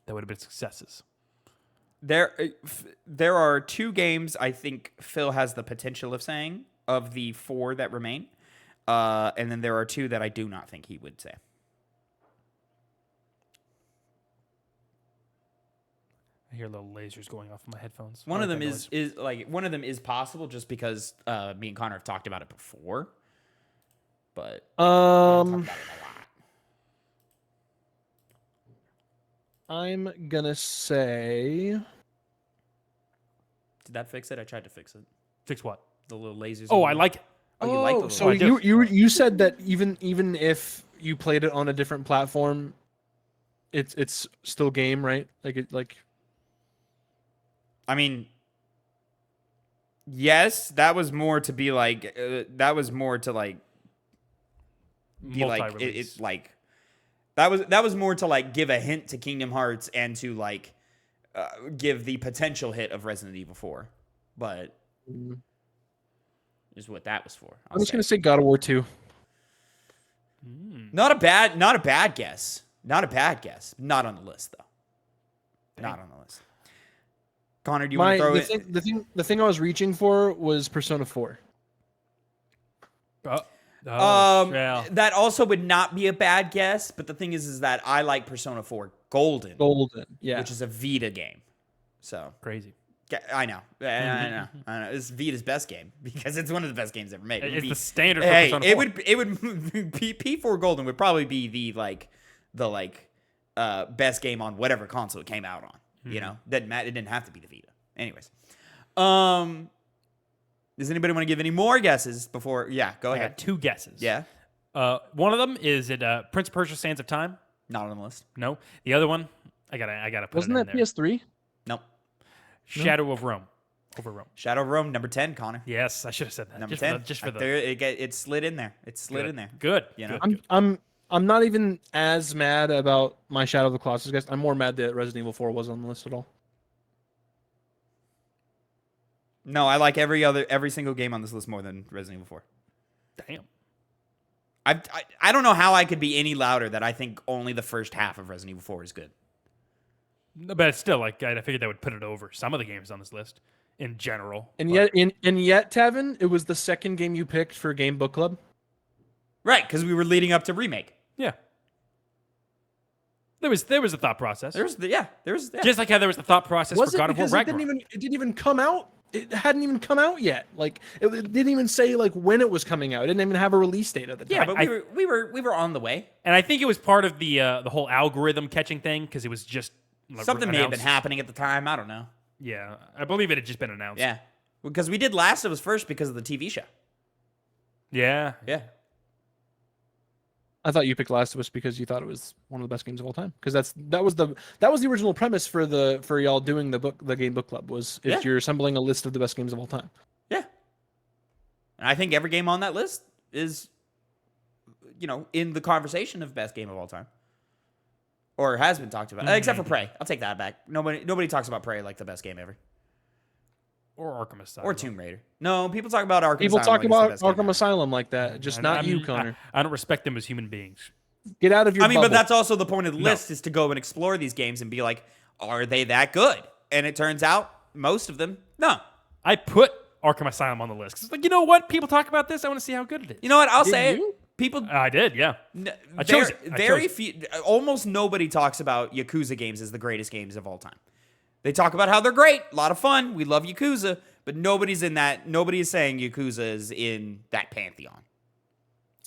that would have been successes. There are 2 games I think Phil has the potential of saying of the 4 that remain. And then there are 2 that I do not think he would say. I hear little lasers going off in my headphones. One I of like them that is noise. one of them is possible just because me and Connor have talked about it before. But we haven't talked about it a lot. I'm gonna say Did that fix it? I tried to fix it. Fix what? The little lasers. Oh, I like it. Oh, you like the little so I do. you said that even if you played it on a different platform, it's still game, right? Like I mean, yes, that was more to be like that was more to like be like Multi-release. it like that was more to like give a hint to Kingdom Hearts and to like give the potential hit of Resident Evil 4, but is what that was for. I'm just gonna say God of War 2. Not a bad guess. Not a bad guess. Not on the list though. Not on the list. Connor, do you want to throw it? The thing I was reaching for was Persona 4. Yeah. That also would not be a bad guess, but the thing is that I like Persona 4 Golden, Yeah. which is a Vita game. So Crazy. I know. I know. It's Vita's best game because it's one of the best games ever made. It's the standard for Hey, Persona 4. it would P4 Golden would probably be the best game on whatever console it came out on. You know, doesn't matter. It didn't have to be the Vita. Anyways, does anybody want to give any more guesses before? Yeah, go I ahead. got 2 guesses. Yeah, One of them is it Prince of Persia: Sands of Time? not on the list. No. The other one, I gotta put Wasn't it in that there. PS3? Nope. Shadow of Rome. Over Rome. Shadow of Rome, number 10, Connor. Yes, I should have said that. Number just 10. For the, just for the There, it slid in there. It slid in there. Good. You know? Good. I'm not even as mad about my Shadow of the Colossus guys. I'm more mad that Resident Evil 4 wasn't on the list at all. No, I like every single game on this list more than Resident Evil 4. Damn. I don't know how I could be any louder that I think only the first half of Resident Evil 4 is good. But it's still like I figured that would put it over some of the games on this list in general. And but- yet, Tavin, it was the second game you picked for Game Book Club. Right, because we were leading up to remake. yeah. There was a thought process. There was Just like how there was the thought process Was for it God of War because it Ragnarok. didn't even come out? It hadn't even come out yet. Like it didn't even say like when it was coming out. It didn't even have a release date at the time. Yeah, but we were on the way. And I think it was part of the whole algorithm catching thing because it was just Something may have been announced. happening at the time. I don't know. Yeah, I believe it had just been announced. Yeah, because we did Last of Us first because of the TV show. Yeah. Yeah. I thought you picked Last of Us because you thought it was one of the best games of all time. Because that was the original premise for y'all doing the Game Book Club was if you're assembling a list of the best games of all time. Yeah. And I think every game on that list is, in the conversation of best game of all time. Or has been talked about. Except for Prey. I'll take that back. Nobody talks about Prey like the best game ever. Or Arkham Asylum. Or Tomb Raider. No, people talk about Arkham People Asylum. talk about Arkham Asylum like that. Just And not you, Connor. I don't respect them as human beings. Get out of your bubble. But that's also the point of the list is to go and explore these games and be like, are they that good? And it turns out most of them, no. I put Arkham Asylum on the list. 'Cause it's like, you know what? People talk about this. I want to see how good it is. You know what? I'll Did say you? it. People I did, yeah. I very, chose it. very few, almost nobody talks about Yakuza games as the greatest games of all time. They talk about how they're great, a lot of fun. We love Yakuza, but nobody is saying Yakuza is in that pantheon.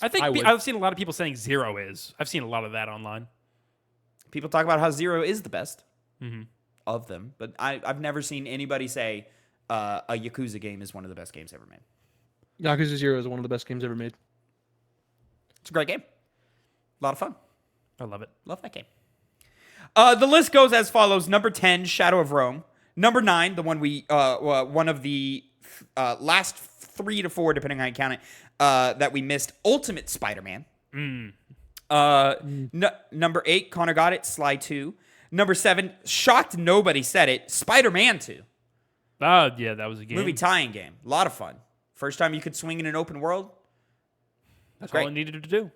I think I've seen a lot of people saying Zero is. I've seen a lot of that online. People talk about how Zero is the best of them, but I've never seen anybody say a Yakuza game is one of the best games ever made. Yakuza 0 is one of the best games ever made. It's a great game. A lot of fun. I love it. Love that game. The list goes as follows: number 10, Shadow of Rome; number 9, the one one of the last 3 to 4, depending on how you count it, that we missed, Ultimate Spider-Man; Number 8, Connor got it. Sly 2. Number 7, shocked nobody said it. Spider-Man 2. Oh, yeah, that was a game. Movie tie-in game. A lot of fun. First time you could swing in an open world. That's great. all it needed to do.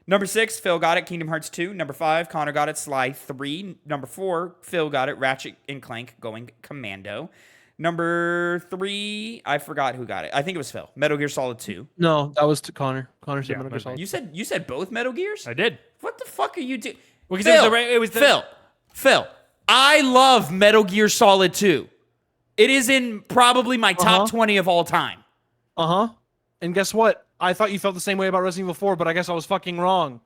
Number 6, Phil got it. Kingdom Hearts 2. Number 5, Connor got it. Sly 3. Number 4, Phil got it. Ratchet and Clank Going Commando. Number 3, I forgot who got it. I think it was Phil. Metal Gear Solid 2. No, that was to Connor. Connor said Yeah, Metal Gear Solid. You said both Metal Gears? I did. What the fuck are you doing? Well, 'cause Phil, it was the- Phil, I love Metal Gear Solid 2. It is in probably my top 20 of all time. Uh-huh. And guess what? I thought you felt the same way about Resident Evil 4, but I guess I was fucking wrong.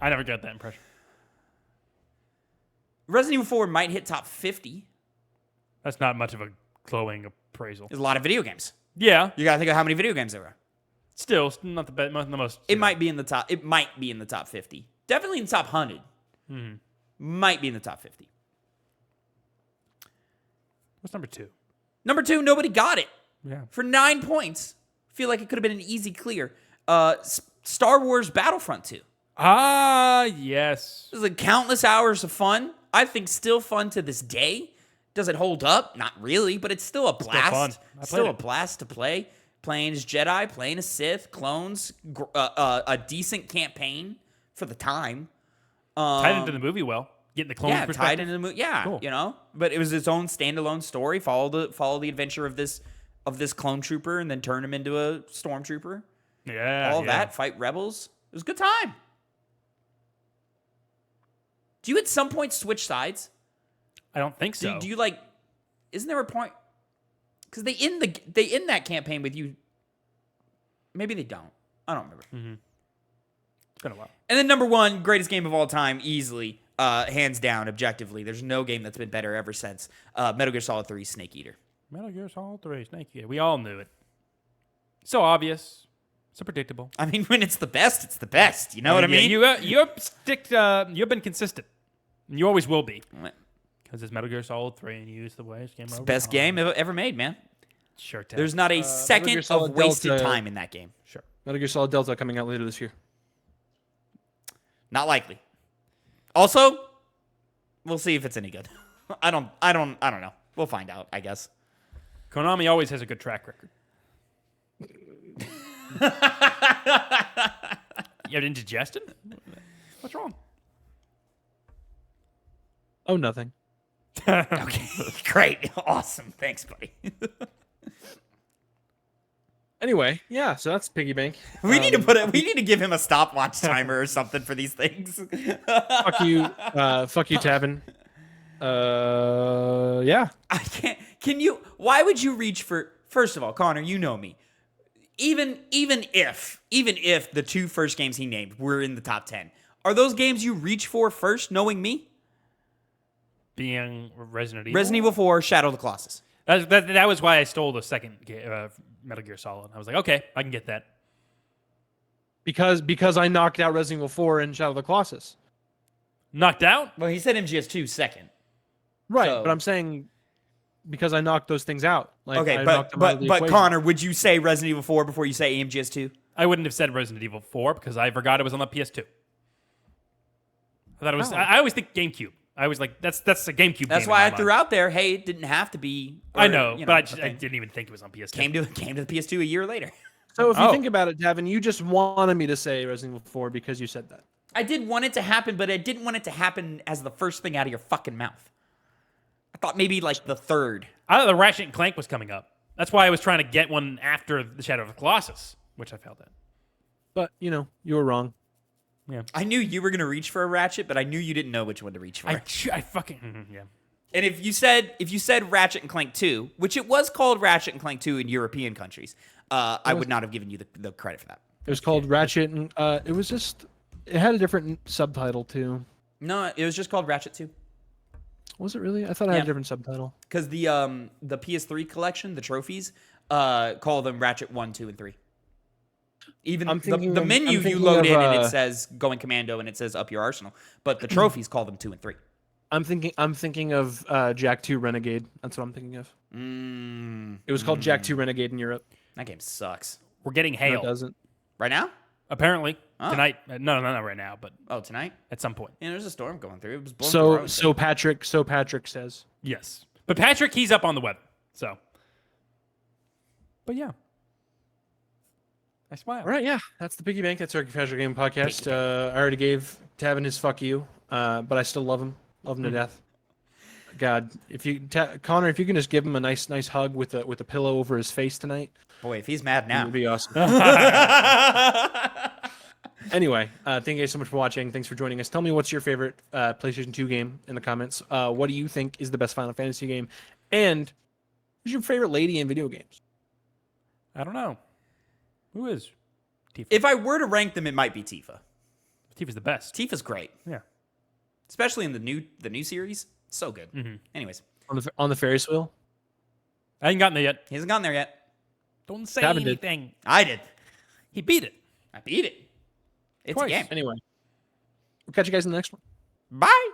I never got that impression. Resident Evil 4 might hit top 50. That's not much of a glowing appraisal. There's a lot of video games. Yeah, You got to think of how many video games there are. still it's not the best, not the most. It might be in the top. It might be in the top 50. Definitely in the top 100. Might be in the top 50. What's number 2? Number 2, nobody got it. Yeah. For 9 points. Feel like it could have been an easy clear. Star Wars Battlefront 2. Ah, yes. This is like countless hours of fun. I think still fun to this day. Does it hold up? Not really, but it's still a blast. fun. I Still played a it. blast to play. Playing as Jedi, playing as Sith, clones, a decent campaign for the time. Tied into the movie well. Getting the clone Yeah, perspective. tied into the movie. Yeah, Cool. you know, but it was its own standalone story. Follow the adventure of this clone trooper, and then turn him into a stormtrooper. Yeah. All that, fight rebels. It was a good time. Do you at some point switch sides? I don't think so. Do you like? Isn't there a point? Because they end that campaign with you. Maybe they don't. I don't remember. It's been a while. And then number 1, greatest game of all time, easily, hands down, objectively. There's no game that's been better ever since. Metal Gear Solid 3, Snake Eater. Metal Gear Solid 3, Snake Eater. We all knew it. So obvious. So predictable. I mean, when it's the best, it's the best. You know what I mean? You've been consistent. And you always will be. What? Because it's Metal Gear Solid 3 and you use the way it's game over. Best game ever made, man. Sure. Ted. There's not a Gear second Solid of wasted Delta. time in that game. Sure. Metal Gear Solid Delta coming out later this year. Not likely. Also, we'll see if it's any good. I don't know. We'll find out, I guess. Konami always has a good track record. You have indigestion? What's wrong? Oh, nothing. Okay, great, awesome, thanks, buddy. Anyway, yeah, so that's Piggy Bank. We need to give him a stopwatch timer or something for these things. Fuck you, Tavin. Yeah. I can't. Can you? Why would you reach for? First of all, Connor, you know me. Even if the 2 first games he named were in the top 10, are those games you reach for first, knowing me? Being Resident Evil? Resident Evil 4, Shadow of the Colossus. That was why I stole the second Metal Gear Solid. I was like, okay, I can get that. Because I knocked out Resident Evil 4 and Shadow of the Colossus. Knocked out? Well, he said MGS2 second. Right, So- but I'm saying because I knocked those things out. Like, Okay, I knocked them out of the but equation. Connor, would you say Resident Evil 4 before you say MGS2? I wouldn't have said Resident Evil 4 because I forgot it was on the PS2. I thought it was. Oh. I always think GameCube. I was like, that's a GameCube. That's game why I in my threw mind. out there. Hey, it didn't have to be. I or, know, you but I okay. didn't even think it was on PS2. came to the PS2 a year later. So if you Oh. think about it, Tavin, you just wanted me to say Resident Evil 4 because you said that. I did want it to happen, but I didn't want it to happen as the first thing out of your fucking mouth. I thought maybe like the third. I thought the Ratchet and Clank was coming up. That's why I was trying to get one after the Shadow of the Colossus, which I failed at. But, you were wrong. I knew you were gonna reach for a Ratchet, but I knew you didn't know which one to reach for. I fucking yeah. And if you said Ratchet and Clank 2, which it was called Ratchet and Clank 2 in European countries, I would not have given you the credit for that. It was called Ratchet, and it had a different subtitle, too. No, it was just called Ratchet 2. Was it really? I thought it had Yeah. a different subtitle. Because the PS3 collection, the trophies, call them Ratchet 1, 2, and 3. Even I'm the thinking menu I'm you thinking load of, in and it says Going Commando and it says Up Your Arsenal, but the trophies call them 2 and 3. I'm thinking of Jack 2 Renegade. That's what I'm thinking of. It was called Jack 2 Renegade in Europe. That game sucks. We're getting No, hail. it doesn't. Right now? Apparently Oh. tonight. No, not right now, but Oh, tonight? at some point. Yeah, there's a storm going through. It was blowing through our So window. Patrick says. Yes, but Patrick, he's up on the weather. So, but yeah, I smile. All right, yeah, that's the Piggy Bank. That's our casual game podcast. I already gave Tavin his fuck you, but I still love him to death. God, if you Connor, if you can just give him a nice hug with a pillow over his face tonight, Boy, if he's mad it now. would be awesome. Anyway, thank you guys so much for watching. Thanks for joining us. Tell me what's your favorite PlayStation 2 game in the comments. What do you think is the best Final Fantasy game? And who's your favorite lady in video games? I don't know. Who is Tifa? If I were to rank them, it might be Tifa. Tifa's the best. Tifa's great, Yeah. especially in the new series. So good. Anyways, On the Ferris wheel? I ain't gotten there yet. he hasn't gotten there yet. Don't say Tavin did. anything. I did. He beat it. I beat it. It's Twice. a game. Anyway, we'll catch you guys in the next one. Bye.